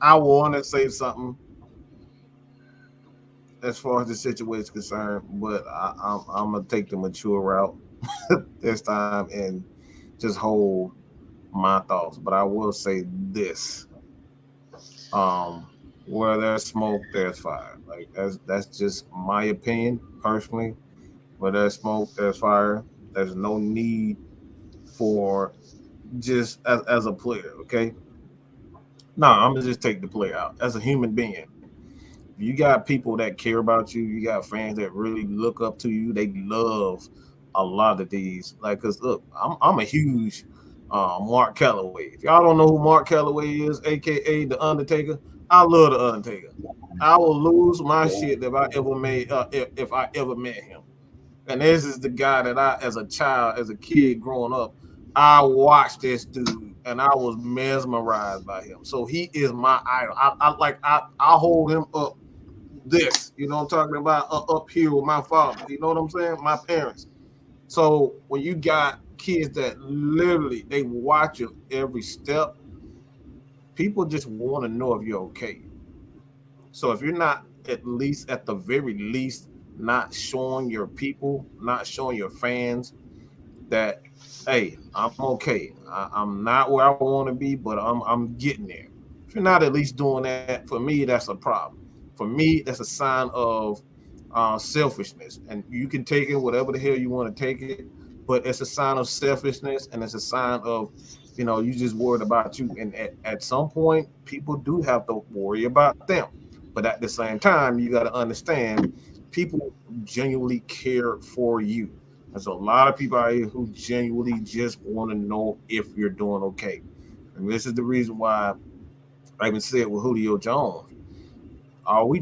I want to say something as far as the situation is concerned, but I'm gonna take the mature route this time and just hold my thoughts. But I will say this: where there's smoke, there's fire. Like that's just my opinion personally. Where there's smoke, there's fire. There's no need for just as a player, okay? No, I'm gonna just take the player out as a human being. You got people that care about you. You got fans that really look up to you. They love a lot of these. Like, cause look, I'm a huge Mark Calloway. If y'all don't know who Mark Calloway is, aka the Undertaker, I love the Undertaker. I will lose my shit if I ever made if I ever met him. And this is the guy that I, as a child, as a kid growing up, I watched this dude and I was mesmerized by him. So he is my idol. I hold him up this, you know what I'm talking about, up here with my father. You know what I'm saying? My parents. So when you got kids that literally they watch you every step, people just want to know if you're okay. So if you're not at least at the very least not showing your people, not showing your fans that, hey, I'm okay. I'm not where I want to be, but I'm getting there. If you're not at least doing that, for me, that's a problem. For me, that's a sign of selfishness, and you can take it whatever the hell you want to take it, but it's a sign of selfishness, and it's a sign of, you just worried about you. And at some point, people do have to worry about them, but at the same time, you got to understand people genuinely care for you. There's a lot of people out here who genuinely just want to know if you're doing okay. And this is the reason why I even said with Julio Jones, all we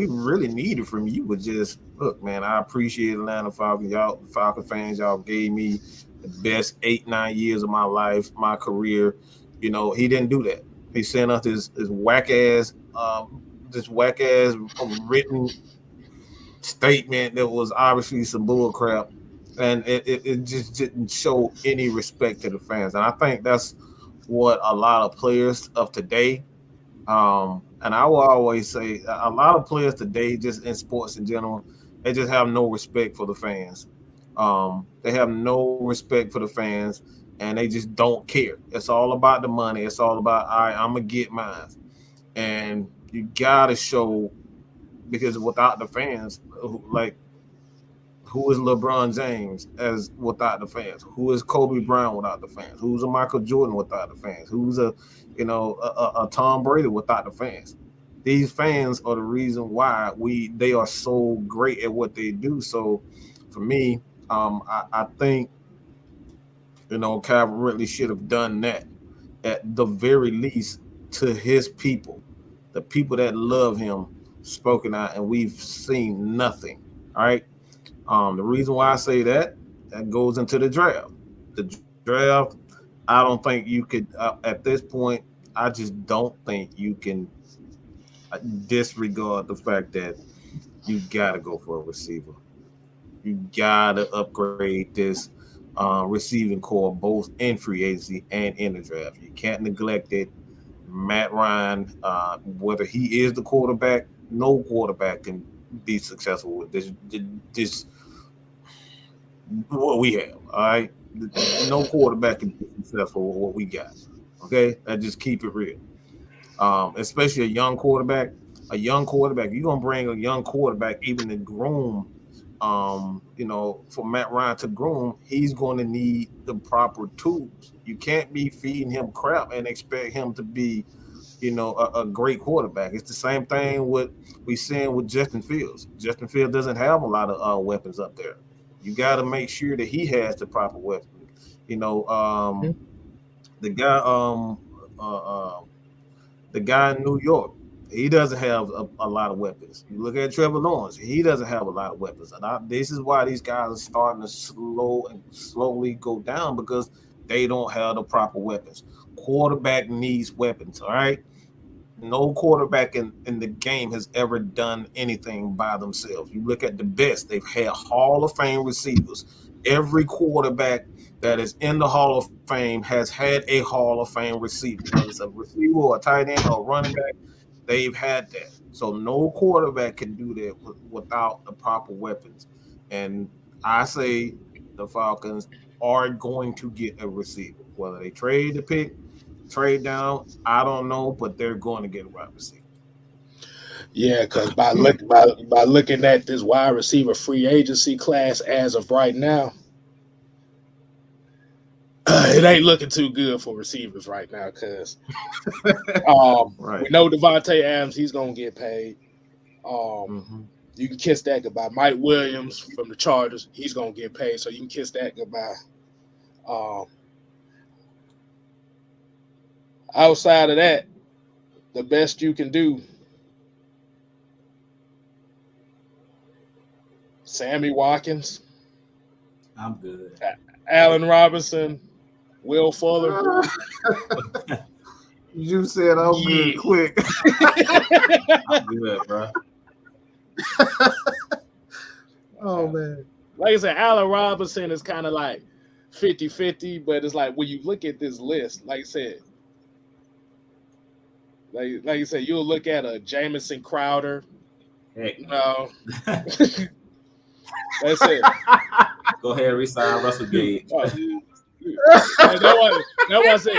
really needed from you was just, look, man, I appreciate Atlanta Falcons. Y'all, Falcon fans, y'all gave me the best 8-9 years of my life, my career. He didn't do that. He sent us this whack ass written statement that was obviously some bull crap, and it just didn't show any respect to the fans. And I think that's what a lot of players of today, and I will always say a lot of players today, just in sports in general, they just have no respect for the fans. They have no respect for the fans, and they just don't care. It's all about the money. It's all about, all right, I'm gonna get mine, and you gotta show, because without the fans, like, who is LeBron James as without the fans? Who is Kobe Bryant without the fans? Who's a Michael Jordan without the fans? Who's a Tom Brady without the fans? These fans are the reason why they are so great at what they do. So for me, I think Calvin Ridley should have done that at the very least to his people, the people that love him, spoken out, and we've seen nothing. All right. The reason why I say that goes into the draft. The draft, I don't think you could at this point. I just don't think you can disregard the fact that you gotta go for a receiver. You gotta upgrade this receiving core both in free agency and in the draft. You can't neglect it. Matt Ryan, whether he is the quarterback, no quarterback can be successful with this what we have. All right, no quarterback can be successful with what we got. Okay, I just keep it real. Especially a young quarterback. A young quarterback, you're gonna bring a young quarterback even to groom. For Matt Ryan to groom, he's going to need the proper tools. You can't be feeding him crap and expect him to be, a great quarterback. It's the same thing with we seeing with Justin Fields. Justin Fields doesn't have a lot of weapons up there. You got to make sure that he has the proper weapons. The guy, the guy in New York, he doesn't have a lot of weapons. You look at Trevor Lawrence, he doesn't have a lot of weapons. And this is why these guys are starting to slowly go down, because they don't have the proper weapons. Quarterback needs weapons, all right? No quarterback in the game has ever done anything by themselves. You look at the best, they've had Hall of Fame receivers. Every quarterback that is in the Hall of Fame has had a Hall of Fame receiver, whether it's a receiver or a tight end or a running back. They've had that. So no quarterback can do that without the proper weapons. And I say the Falcons are going to get a receiver. Whether they trade the pick, trade down, I don't know, but they're going to get a wide receiver. Yeah, because by looking at this wide receiver free agency class as of right now, it ain't looking too good for receivers right now. Because right. we know Devontae Adams, he's gonna get paid. You can kiss that goodbye. Mike Williams from the Chargers, he's gonna get paid, so you can kiss that goodbye. Outside of that, the best you can do, Sammy Watkins, I'm good. Allen Robinson, Will Fuller. You said I'm good quick. I'm good, bro. Oh, man. Like I said, Allen Robinson is kind of like 50-50, but it's like when you look at this list, like I said, like you said, you'll look at a Jamison Crowder. Heck, No. That's it. go ahead, resign Russell Gage. That was I said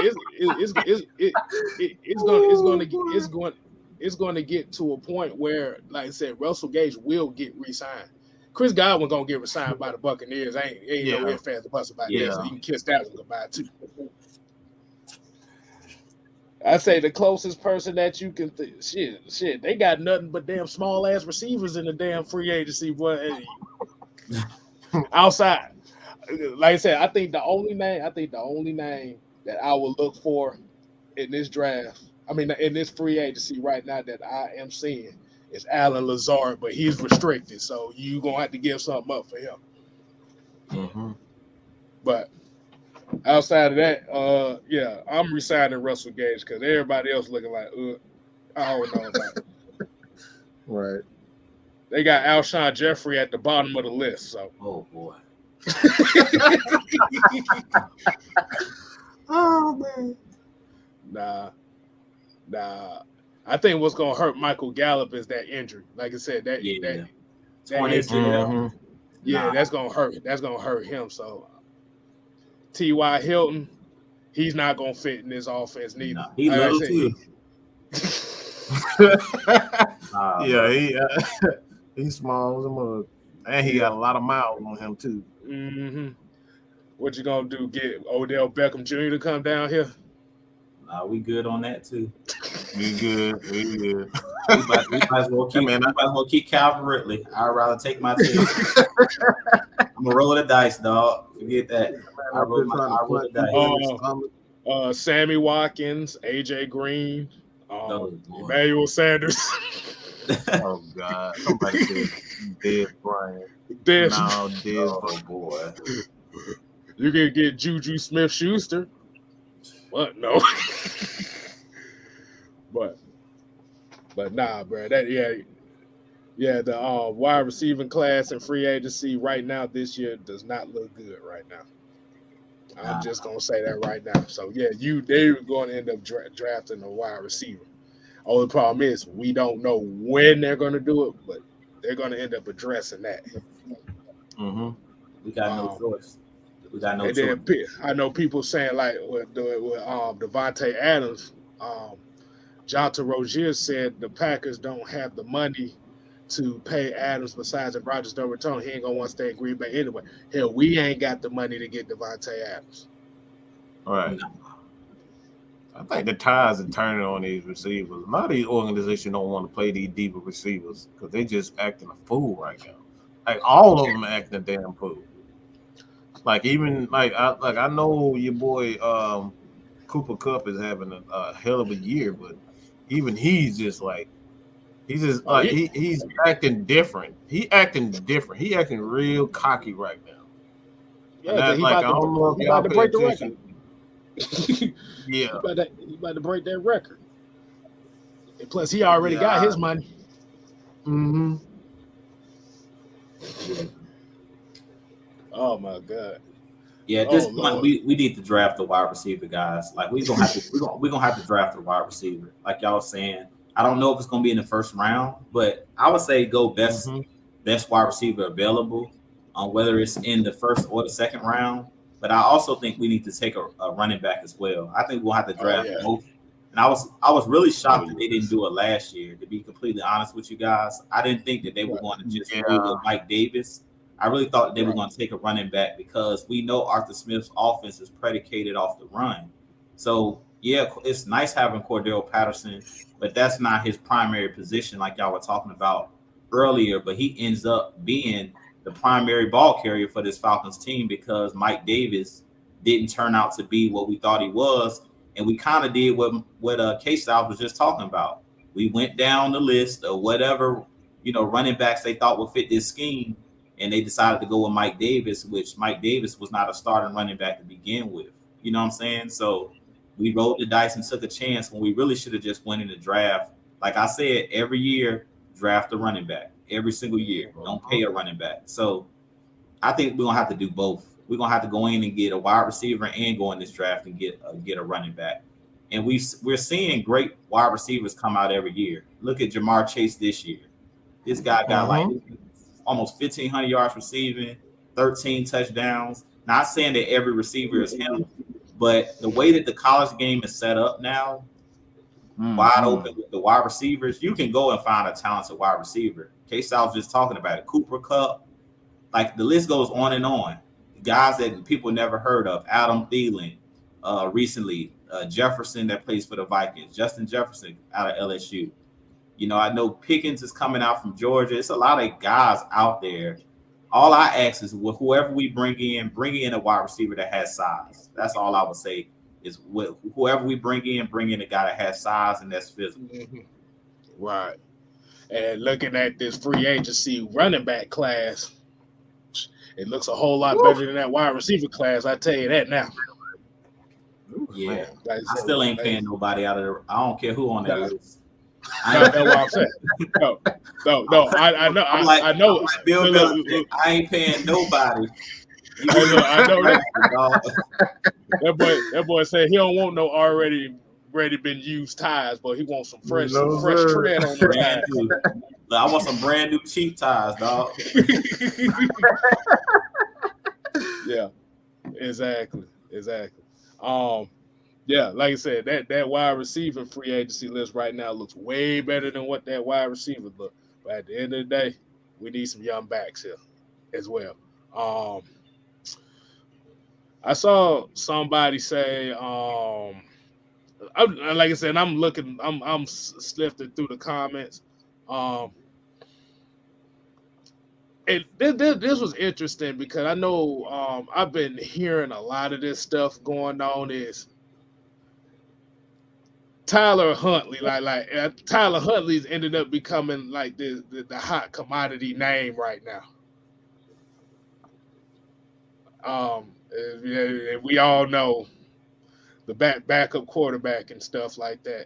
it's going to get to a point where, like I said, Russell Gage will get re-signed. Chris Godwin gonna get re-signed by the Buccaneers. Ain't no ifs, ands, or buts about that. So you can kiss that one goodbye too. I say the closest person that you can shit. They got nothing but damn small ass receivers in the damn free agency, boy. Outside, like I said, I think the only name that I will look for in this draft, in this free agency right now that I am seeing is Alan Lazard, but he's restricted, so you gonna have to give something up for him. Mm-hmm. But outside of that, I'm resigning Russell Gage because everybody else looking like, I don't know about it. Right. They got Alshon Jeffrey at the bottom of the list. So, oh boy. Oh man. Nah. I think what's gonna hurt Michael Gallup is that injury. Like I said, that injury. Mm-hmm. Yeah, that's gonna hurt. That's gonna hurt him. So, T.Y. Hilton, he's not gonna fit in this offense neither. Nah, he little too. He's small, and he got a lot of miles on him too. Mm-hmm. What you gonna do? Get Odell Beckham Jr. to come down here? Nah, we good on that too. We good. We might as well keep Calvin Ridley. I'd rather take my team. I'm gonna roll the dice, dog. Forget that. I roll the dice. Sammy Watkins, AJ Green, Emmanuel Sanders. Oh God! Somebody said Dez Bryant. Oh boy. You can get Juju Smith-Schuster. What? No. but nah, bro. The wide receiving class and free agency right now this year does not look good right now. I'm just gonna say that right now. So they're going to end up drafting a wide receiver. Only problem is we don't know when they're going to do it, but they're going to end up addressing that. Mm-hmm. We got no choice. Then I know people saying like with Devontae Adams, Jonathan Rozier said the Packers don't have the money to pay Adams. Besides, if Rodgers don't return, he ain't gonna want to stay in Green Bay anyway. Hell, we ain't got the money to get Devontae Adams. All right. I think the tides are turning on these receivers. A lot of these organizations don't want to play these deeper receivers because they just acting a fool right now. Like all of them are acting a damn fool. Like even I know your boy Cooper Kupp is having a hell of a year, but even he's acting different. He acting real cocky right now. Yeah, he about to break the record. Yeah, he about to break that record. And plus, he already got his money. Mm-hmm. Oh my God. Yeah, at this point, we need to draft the wide receiver, guys. Like we're gonna have to draft a wide receiver. Like y'all was saying, I don't know if it's gonna be in the first round, but I would say go best wide receiver available, whether it's in the first or the second round. But I also think we need to take a running back as well. I think we'll have to draft both. And I was really shocked that they didn't do it last year. To be completely honest with you guys, I didn't think that they were going to just go with Mike Davis. I really thought that they were going to take a running back because we know Arthur Smith's offense is predicated off the run. So yeah, it's nice having Cordell Patterson, but that's not his primary position, like y'all were talking about earlier. But he ends up being the primary ball carrier for this Falcons team because Mike Davis didn't turn out to be what we thought he was. And we kind of did what KStylzz was just talking about. We went down the list of whatever, running backs they thought would fit this scheme, and they decided to go with Mike Davis, which Mike Davis was not a starting running back to begin with. You know what I'm saying? So we rolled the dice and took a chance when we really should have just went in the draft. Like I said, every year, draft a running back. Every single year. Don't pay a running back. So I think we're going to have to do both. We're going to have to go in and get a wide receiver and go in this draft and get a running back. And we're seeing great wide receivers come out every year. Look at Jamar Chase this year. This guy got like almost 1,500 yards receiving, 13 touchdowns. Not saying that every receiver is him, but the way that the college game is set up now, wide open with the wide receivers, you can go and find a talented wide receiver. KStylzz just talking about it. Cooper Kupp, like the list goes on and on. Guys that people never heard of. Adam Thielen, recently. Jefferson that plays for the Vikings. Justin Jefferson out of LSU. I know Pickens is coming out from Georgia. It's a lot of guys out there. All I ask is whoever we bring in a wide receiver that has size. That's all I would say is whoever we bring in a guy that has size and that's physical. Right. And looking at this free agency running back class, it looks a whole lot better than that wide receiver class. I tell you that now. Yeah, I still ain't paying nobody out of there. I don't care who on that list. That's what I'm saying. No. I know. I know. I ain't paying nobody. I know that boy said he don't want no already been used ties, but he wants some fresh tread on the ties. I want some brand new cheap ties, dog. Yeah, exactly. Yeah, like I said, that wide receiver free agency list right now looks way better than what that wide receiver looked. But at the end of the day, we need some young backs here as well. I saw somebody say, like I said, I'm sifting through the comments. And this was interesting because I know I've been hearing a lot of this stuff going on is Tyler Huntley, like Tyler Huntley's ended up becoming like the hot commodity name right now. We all know the backup quarterback and stuff like that.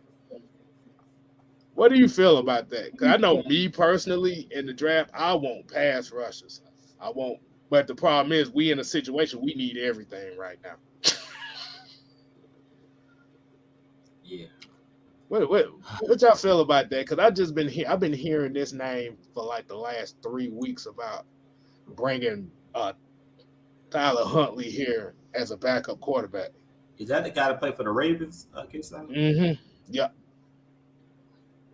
What do you feel about that? Because I know me personally in the draft, I want pass rushers. I won't. But the problem is we in a situation we need everything right now. Yeah. What y'all feel about that? Because I've been hearing this name for like the last 3 weeks about bringing Tyler Huntley here as a backup quarterback. Is that the guy that played for the Ravens? Mm-hmm. Yeah.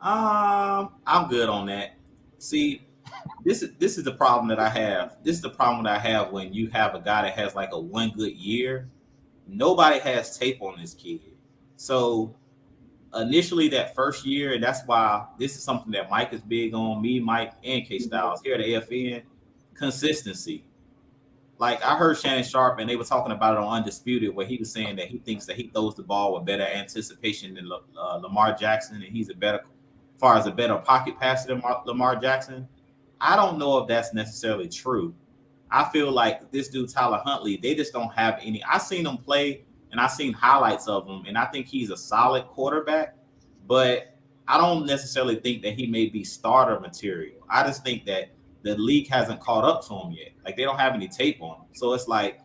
I'm good on that. See, this is the problem that I have. This is the problem that I have when you have a guy that has like a one good year. Nobody has tape on this kid. So initially that first year, and that's why this is something that Mike is big on, me, Mike, and KStylzz here at the AFN, consistency. Like I heard Shannon Sharp and they were talking about it on Undisputed where he was saying that he thinks that he throws the ball with better anticipation than Lamar Jackson, and he's a better pocket passer than Lamar Jackson. I don't know if that's necessarily true. I feel like this dude, Tyler Huntley, they just don't have any. I've seen him play and I've seen highlights of him, and I think he's a solid quarterback, but I don't necessarily think that he may be starter material. I just think that the league hasn't caught up to him yet. Like they don't have any tape on him. So it's like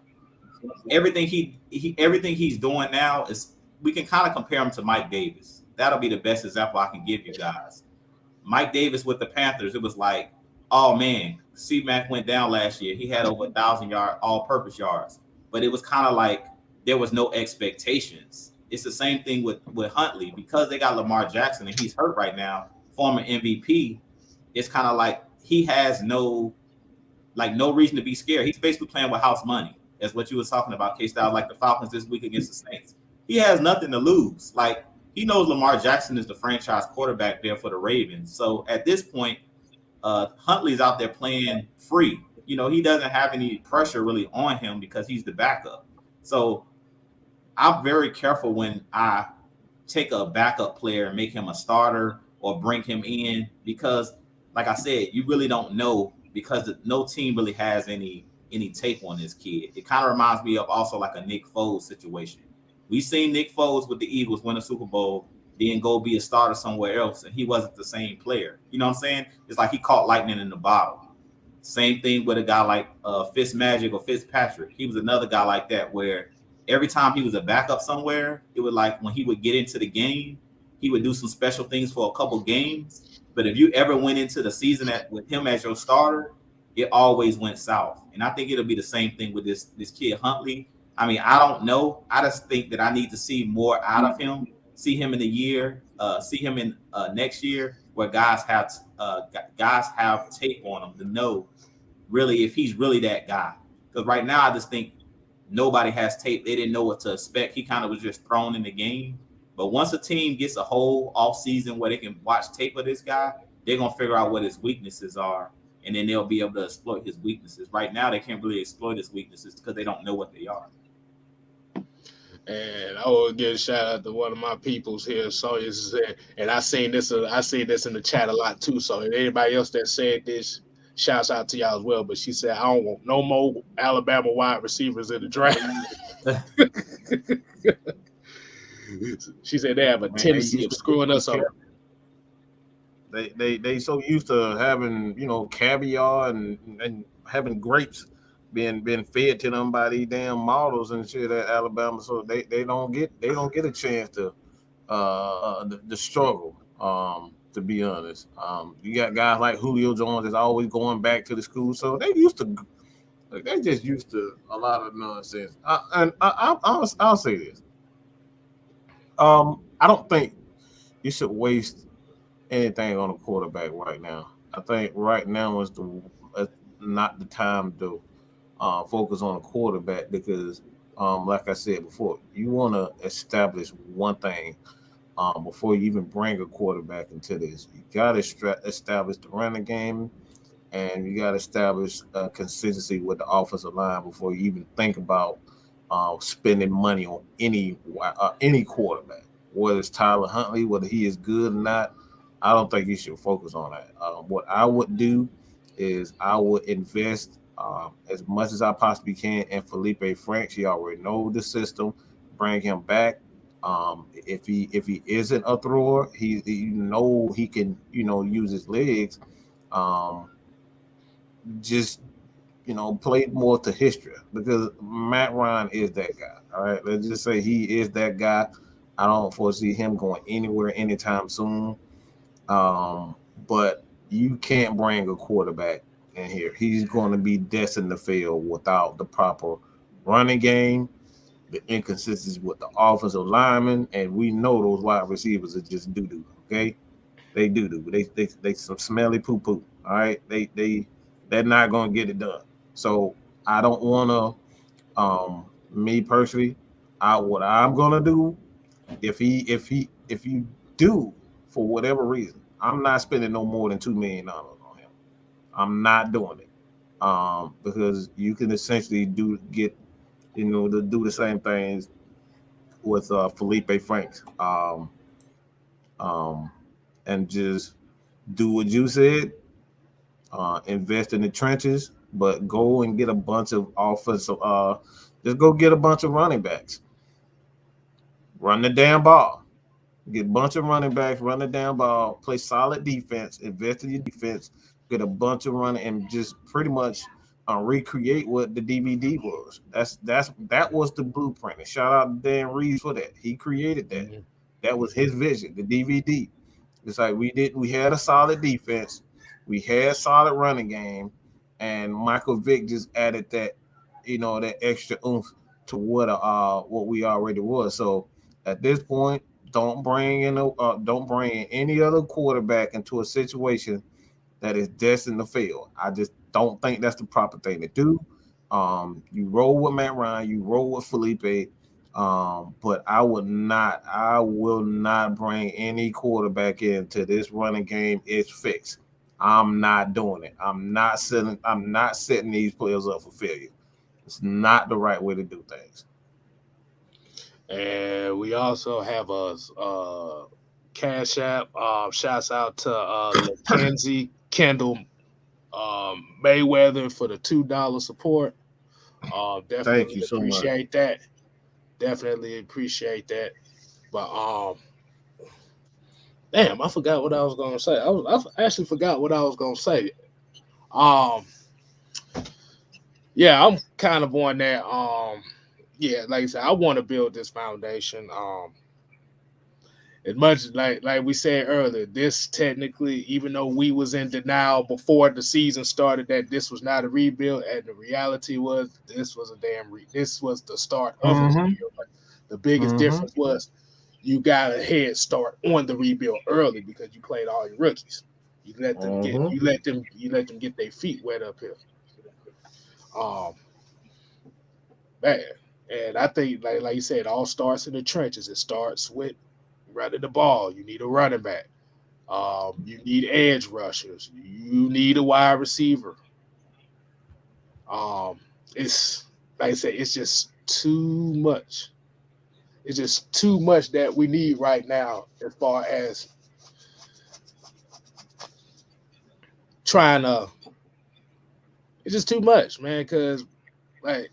everything he's doing now is we can kind of compare him to Mike Davis. That'll be the best example I can give you guys. Mike Davis with the Panthers, it was like, oh man, C-Mac went down last year. He had over 1,000 yard all-purpose yards, but it was kind of like there was no expectations. It's the same thing with Huntley because they got Lamar Jackson and he's hurt right now, former MVP. It's kind of like he has no reason to be scared. He's basically playing with house money, as what you was talking about, KStylzz, like the Falcons this week against the Saints. He has nothing to lose. Like he knows Lamar Jackson is the franchise quarterback there for the Ravens. So at this point, Huntley's out there playing free. He doesn't have any pressure really on him because he's the backup. So I'm very careful when I take a backup player and make him a starter or bring him in because, like I said, you really don't know because no team really has any tape on this kid. It kind of reminds me of also like a Nick Foles situation. We seen Nick Foles with the Eagles win a Super Bowl, then go be a starter somewhere else, and he wasn't the same player. You know what I'm saying? It's like he caught lightning in the bottle. Same thing with a guy like Fitzmagic or Fitzpatrick. He was another guy like that where every time he was a backup somewhere, it would like when he would get into the game, he would do some special things for a couple games. But if you ever went into the season with him as your starter, it always went south. And I think it'll be the same thing with this kid Huntley. I mean, I don't know. I just think that I need to see more out of him. See him in the year. See him in next year, where guys have tape on him to know really if he's really that guy. Because right now, I just think nobody has tape. They didn't know what to expect. He kind of was just thrown in the game. But once a team gets a whole off season where they can watch tape of this guy, they're gonna figure out what his weaknesses are, and then they'll be able to exploit his weaknesses. Right now, they can't really exploit his weaknesses because they don't know what they are. And I will give a shout out to one of my peoples here. So said, and I seen this in the chat a lot too. So if anybody else that said this, shouts out to y'all as well. But she said, I don't want no more Alabama wide receivers in the draft. She said they have a tendency of screwing us over. They so used to having caviar and having grapes being fed to them by these damn models and shit at Alabama, so they don't get a chance to the struggle. To be honest, you got guys like Julio Jones that's always going back to the school, so they just used to a lot of nonsense. I'll say this. I don't think you should waste anything on a quarterback right now. I think right now is not the time to focus on a quarterback because, like I said before, you want to establish one thing before you even bring a quarterback into this. You got to establish the running game, and you got to establish consistency with the offensive line before you even think about spending money on any quarterback, whether it's Tyler Huntley, whether he is good or not. I don't think you should focus on that. What I would do is I would invest as much as I possibly can in Felipe Franks. He already knows the system. Bring him back. If he isn't a thrower, he can use his legs. Just play more to history because Matt Ryan is that guy. All right, let's just say he is that guy. I don't foresee him going anywhere anytime soon. But you can't bring a quarterback in here. He's going to be destined to fail without the proper running game, the inconsistencies with the offensive linemen, and we know those wide receivers are just doo-doo, okay? They doo-doo. They some smelly poo-poo, all right? They're not going to get it done. So I don't want to, me personally, what I'm going to do, if you do, for whatever reason, I'm not spending no more than $2 million on him. I'm not doing it because you can essentially do the same things with Felipe Franks and just do what you said, invest in the trenches, but go and get a bunch of offensive. Just go get a bunch of running backs. Run the damn ball. Get a bunch of running backs, run the damn ball, play solid defense, invest in your defense, get a bunch of running, and just pretty much recreate what the DVD was. That was the blueprint. And shout out to Dan Reeves for that. He created that. Mm-hmm. That was his vision, the DVD. It's like we had a solid defense, we had solid running game, and Michael Vick just added that, that extra oomph to what we already was. So at this point, don't bring in any other quarterback into a situation that is destined to fail. I just don't think that's the proper thing to do. You roll with Matt Ryan, you roll with Felipe, but I will not bring any quarterback into this running game. It's fixed. I'm not doing it. I'm not setting these players up for failure. It's not the right way to do things. And we also have a Cash App. Shouts out to Mackenzie Kendall Mayweather for the $2 support. Thank Definitely you so much. appreciate that. Definitely appreciate that. But damn, I forgot what I was gonna say. I actually forgot what I was gonna say. Um, yeah, I'm kind of on that. Yeah, like I said, I want to build this foundation. As much like we said earlier, this technically, even though we was in denial before the season started that this was not a rebuild, and the reality was this was a this was the start of a Mm-hmm. rebuild. But the biggest Mm-hmm. difference was you got a head start on the rebuild early because you played all your rookies. You let them get Mm-hmm. you let them get their feet wet up here. Um, man, and I think like you said, it all starts in the trenches. It starts with running the ball. You need a running back. You need edge rushers. You need a wide receiver. It's like I said, it's just too much. It's just too much that we need right now as far as trying to. It's just too much, man. Because like,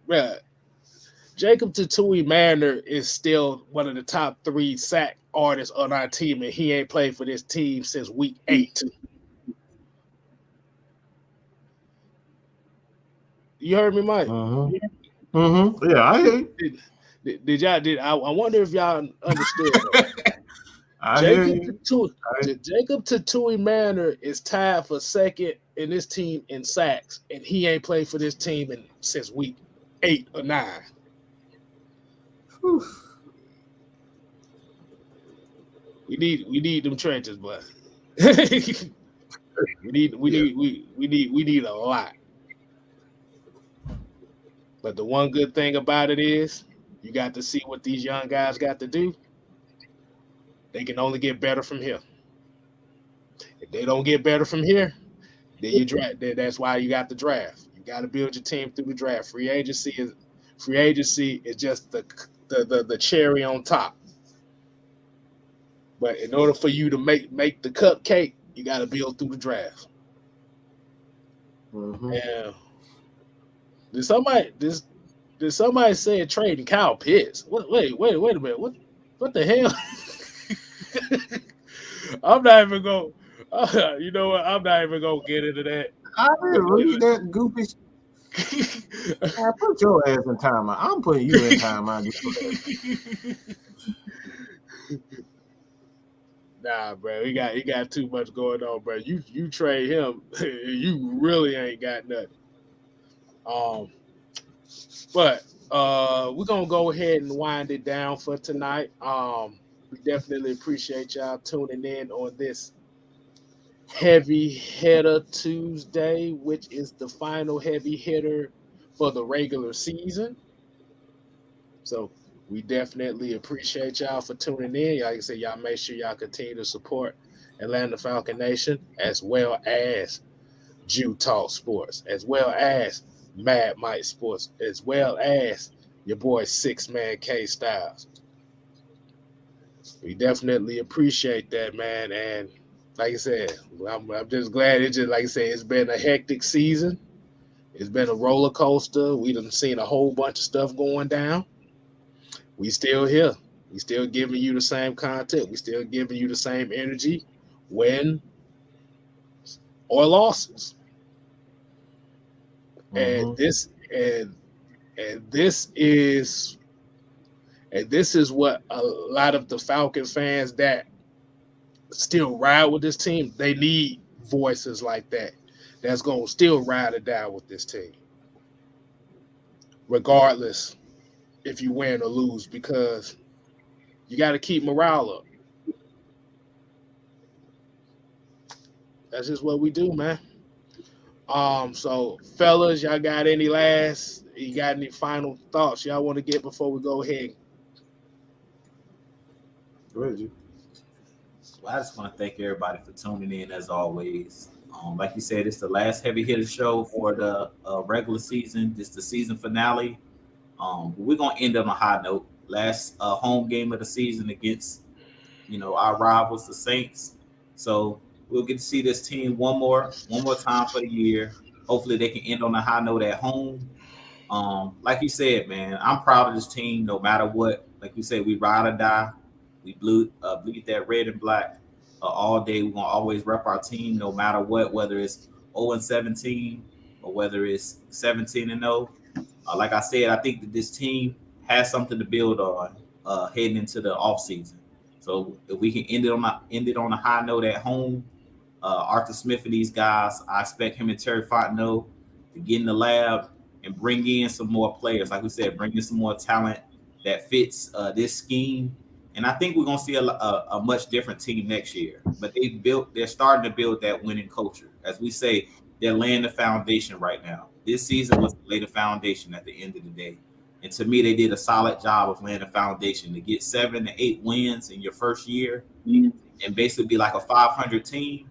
bruh, Jacob Tatui Mariner is still one of the top 3 sack artists on our team, and he ain't played for this team since week 8. You heard me, Mike? Mm-hmm. Mm-hmm. Yeah, I hear you. Did y'all? I wonder if y'all understood that. I hear you. Jacob Tatui Mariner is tied for second in this team in sacks, and he ain't played for this team since week 8 or 9. Whew. We need them trenches, but we need a lot. But the one good thing about it is you got to see what these young guys got to do. They can only get better from here. If they don't get better from here, then you draft. That's why you got the draft. You got to build your team through the draft. Free agency is just the cherry on top. But in order for you to make the cupcake, you got to build through the draft. Mm-hmm. And did somebody say trading Kyle Pitts? Wait a minute. What the hell? I'm not even going. You know what? I'm not even gonna get into that. I didn't read that goofy. Man, put your ass in timeout. I'm putting you in timeout. Nah, bro, he got too much going on, bro. You trade him, you really ain't got nothing. But we're gonna go ahead and wind it down for tonight. We definitely appreciate y'all tuning in on this Heavy Hitter Tuesday, which is the final heavy hitter for the regular season. So we definitely appreciate y'all for tuning in. Like I said, y'all make sure y'all continue to support Atlanta Falcon Nation as well as TalkSports, as well as Mad Mike Sports, as well as your boy 6-Man KStylzz. We definitely appreciate that, man. And like I said, I'm just glad it's just like I said, it's been a hectic season. It's been a roller coaster. We done seen a whole bunch of stuff going down. We still here. We still giving you the same content. We still giving you the same energy, win or losses. Mm-hmm. And this is what a lot of the Falcons fans that still ride with this team, they need voices like that that's going to still ride it down with this team, regardless if you win or lose, because you got to keep morale up. That's just what we do, man. So fellas, y'all got any final thoughts y'all want to get before we go ahead? Go ahead, G. Well, I just want to thank everybody for tuning in as always. Like you said, it's the last heavy hitter show for the regular season. It's the season finale. But we're gonna end on a high note. Last home game of the season against our rivals, the Saints. So we'll get to see this team one more time for the year. Hopefully they can end on a high note at home. Like you said, man, I'm proud of this team no matter what. Like we said, we ride or die. We bleed that red and black all day. We're gonna always rep our team no matter what, whether it's 0-17 or whether it's 17-0. Like I said, I think that this team has something to build on heading into the offseason. So if we can end it on a high note at home, Arthur Smith and these guys, I expect him and Terry Fontenot to get in the lab and bring in some more players. Like we said, bring in some more talent that fits this scheme. And I think we're going to see a much different team next year. But they're starting to build that winning culture. As we say, they're laying the foundation right now. This season was to lay the foundation at the end of the day. And to me, they did a solid job of laying the foundation to get 7 to 8 wins in your first year and basically be like a 500 team.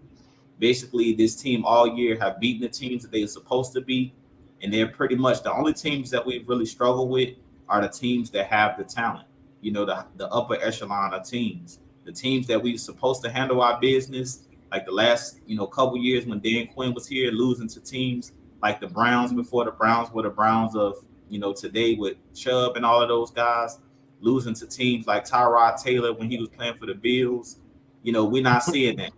Basically, this team all year have beaten the teams that they were supposed to beat. And they're pretty much the only teams that we've really struggled with are the teams that have the talent, the upper echelon of teams, the teams that we were supposed to handle our business, like the last, couple years when Dan Quinn was here, losing to teams like the Browns before the Browns were the Browns of, today with Chubb and all of those guys, losing to teams like Tyrod Taylor when he was playing for the Bills. We're not seeing that.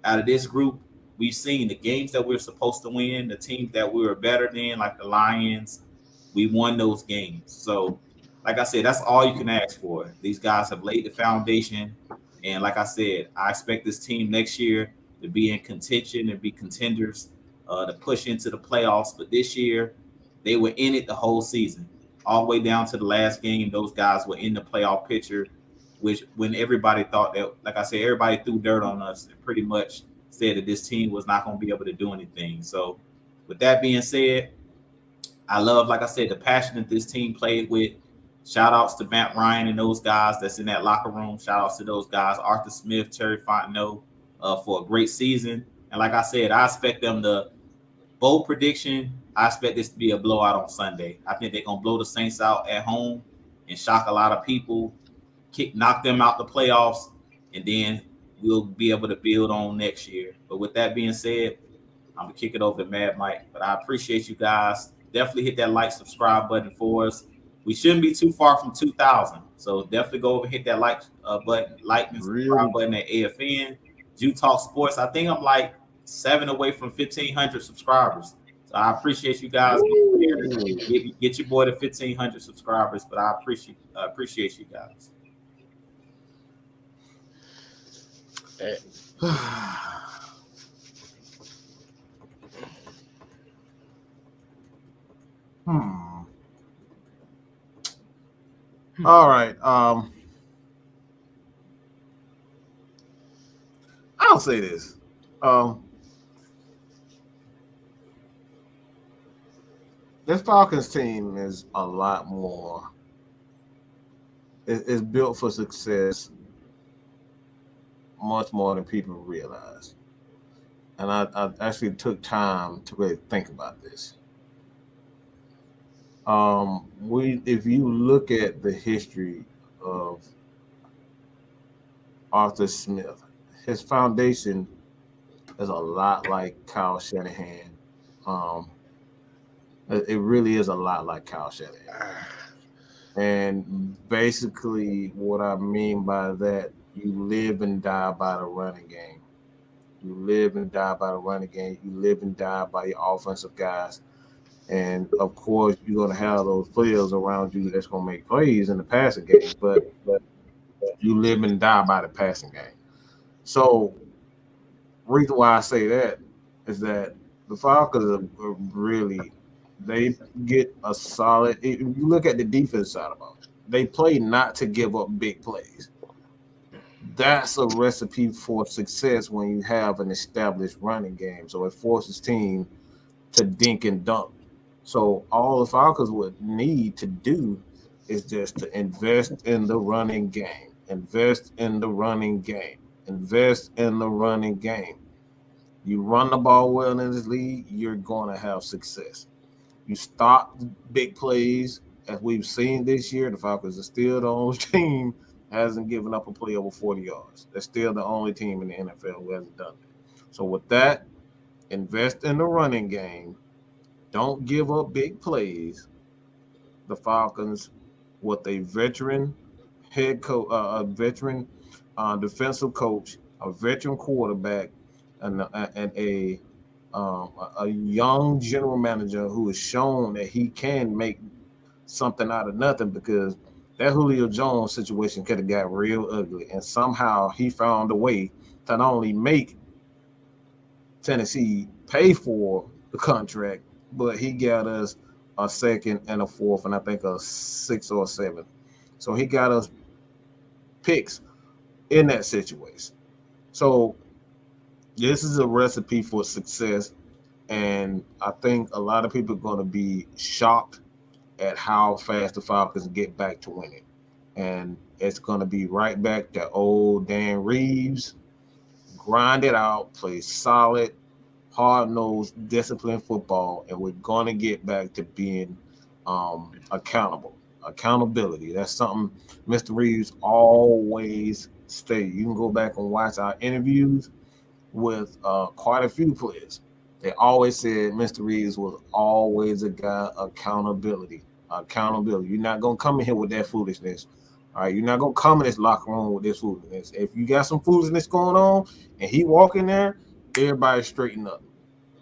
Out of this group, we've seen the games that we're supposed to win, the teams that we were better than, like the Lions, we won those games. So, like I said, that's all you can ask for. These guys have laid the foundation. And like I said, I expect this team next year to be in contention and be contenders to push into the playoffs. But this year, they were in it the whole season, all the way down to the last game. Those guys were in the playoff picture, which when everybody thought that, like I said, everybody threw dirt on us and pretty much said that this team was not going to be able to do anything. So with that being said, I love, like I said, the passion that this team played with. Shout outs to Matt Ryan and those guys that's in that locker room. Shout outs to those guys, Arthur Smith, Terry Fontenot, for a great season. And like I said, I expect them to, bold prediction, I expect this to be a blowout on Sunday. I think they're going to blow the Saints out at home and shock a lot of people, knock them out the playoffs, and then we'll be able to build on next year. But with that being said, I'm going to kick it over to Mad Mike. But I appreciate you guys. Definitely hit that like, subscribe button for us. We shouldn't be too far from 2,000. So definitely go over and hit that like button, like and subscribe button at AFN. TalkSports. I think I'm like 7 away from 1,500 subscribers. So I appreciate you guys. Get your boy to 1,500 subscribers. But I appreciate you guys. All right. I'll say this. This Falcons team is a lot more. It's built for success much more than people realize. And I actually took time to really think about this. If you look at the history of Arthur Smith, his foundation is a lot like Kyle Shanahan. It really is a lot like Kyle Shanahan. And basically what I mean by that, you live and die by the running game. You live and die by the running game. You live and die by your offensive guys. And, of course, you're going to have those players around you that's going to make plays in the passing game. But you live and die by the passing game. So reason why I say that is that the Falcons are really – they get a solid – if you look at the defense side of it, they play not to give up big plays. That's a recipe for success when you have an established running game. So it forces team to dink and dunk. So all the Falcons would need to do is just to invest in the running game. Invest in the running game. Invest in the running game. You run the ball well in this league, you're going to have success. You stop big plays, as we've seen this year, the Falcons are still the only team hasn't given up a play over 40 yards. They're still the only team in the NFL who hasn't done it. So with that, invest in the running game. Don't give up big plays. The Falcons, with a veteran head coach, a veteran defensive coach, a veteran quarterback, and a young general manager who has shown that he can make something out of nothing, because that Julio Jones situation could have got real ugly, and somehow he found a way to not only make Tennessee pay for the contract, but he got us a second and a fourth, and I think a sixth or a seventh. So he got us picks in that situation. So this is a recipe for success, and I think a lot of people are going to be shocked at how fast the Falcons get back to winning. And it's going to be right back to old Dan Reeves, grind it out, play solid, hard-nosed, disciplined football, and we're going to get back to being accountable. Accountability. That's something Mr. Reeves always stated. You can go back and watch our interviews with quite a few players. They always said Mr. Reeves was always a guy accountability. Accountability. You're not going to come in here with that foolishness. All right, you're not going to come in this locker room with this foolishness. If you got some foolishness going on and he walk in there, everybody straighten up.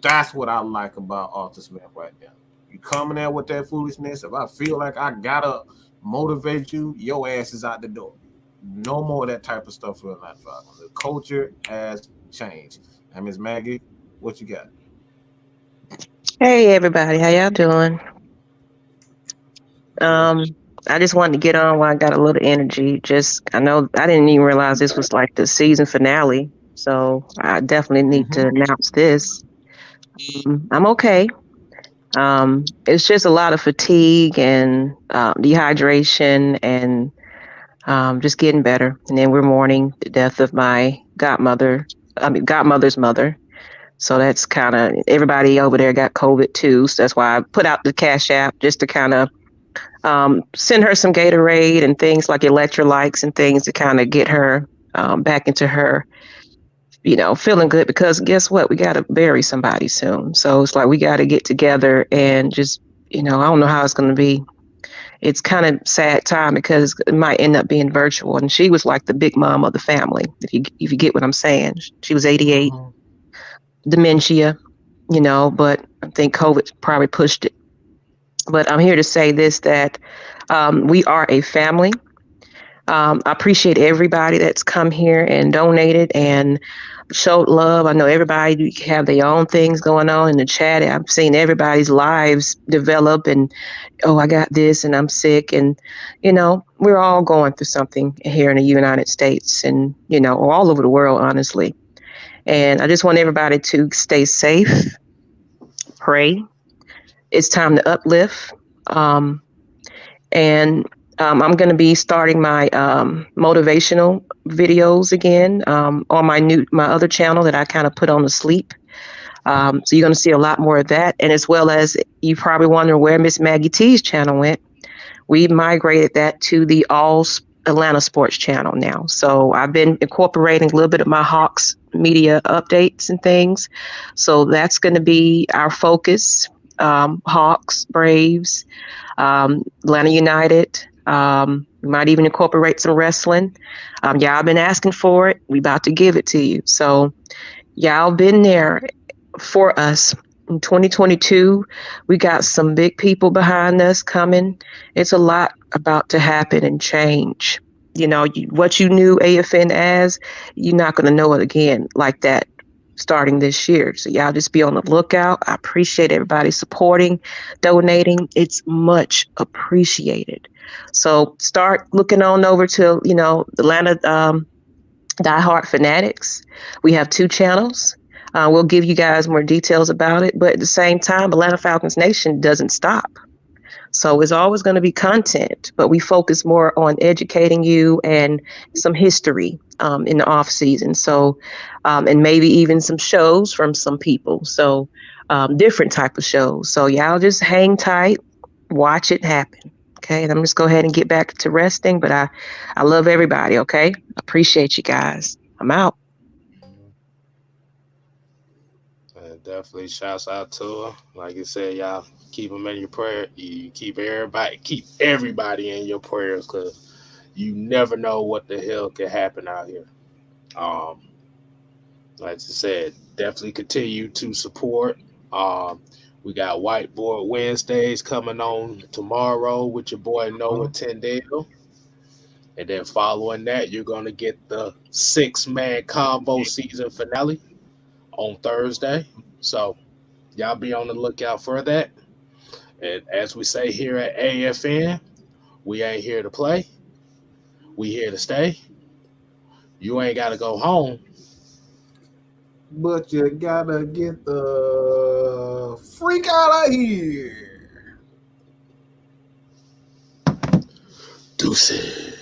That's what I like about Arthur Smith right now. You coming there with that foolishness. If I feel like I got to motivate you, your ass is out the door. No more of that type of stuff for Atlanta Falcons. The culture has changed. And Ms. Maggie, what you got? Hey everybody, how y'all doing? I just wanted to get on while I got a little energy. I know I didn't even realize this was like the season finale, so I definitely need to announce this. I'm okay. It's just a lot of fatigue and dehydration and just getting better. And then we're mourning the death of my godmother's mother. So that's kind of, everybody over there got COVID too. So that's why I put out the Cash App just to kind of send her some Gatorade and things like electrolytes and things to kind of get her back into her, feeling good, because guess what? We got to bury somebody soon. So it's like we got to get together and just, I don't know how it's going to be. It's kind of sad time because it might end up being virtual. And she was like the big mom of the family, if you get what I'm saying. She was 88, dementia, but I think COVID probably pushed it. But I'm here to say this, that we are a family. I appreciate everybody that's come here and donated and showed love. I know everybody have their own things going on in the chat. I've seen everybody's lives develop and, I got this and I'm sick. And, we're all going through something here in the United States and, all over the world, honestly. And I just want everybody to stay safe, pray. It's time to uplift. I'm going to be starting my motivational videos again on my other channel that I kind of put on the sleep. So you're going to see a lot more of that. And as well as you probably wonder where Miss Maggie T's channel went. We migrated that to the All Atlanta Sports channel now. So I've been incorporating a little bit of my Hawks media updates and things. So that's going to be our focus. Hawks, Braves, Atlanta United. We might even incorporate some wrestling. Y'all been asking for it. We about to give it to you. So y'all been there for us. In 2022, we got some big people behind us coming. It's a lot about to happen and change. What you knew AFN as, you're not going to know it again like that starting this year. So y'all just be on the lookout. I appreciate everybody supporting, donating. It's much appreciated. So start looking on over to, Atlanta Diehard Fanatics. We have 2 channels. We'll give you guys more details about it. But at the same time, Atlanta Falcons Nation doesn't stop. So it's always going to be content, but we focus more on educating you and some history in the off season. So, and maybe even some shows from some people. So different type of shows. So y'all just hang tight, watch it happen. Okay, I'm just go ahead and get back to resting, but I love everybody. Okay, appreciate you guys. I'm out. Definitely shouts out to her. Like I said, y'all keep them in your prayer. You keep everybody in your prayers because you never know what the hell can happen out here. Um, like I said, definitely continue to support. Um, we got Whiteboard Wednesdays coming on tomorrow with your boy Noah Tyndale. And then following that, you're going to get the 6-man combo season finale on Thursday. So y'all be on the lookout for that. And as we say here at AFN, we ain't here to play. We here to stay. You ain't got to go home. But you gotta get the freak out of here. Deuces.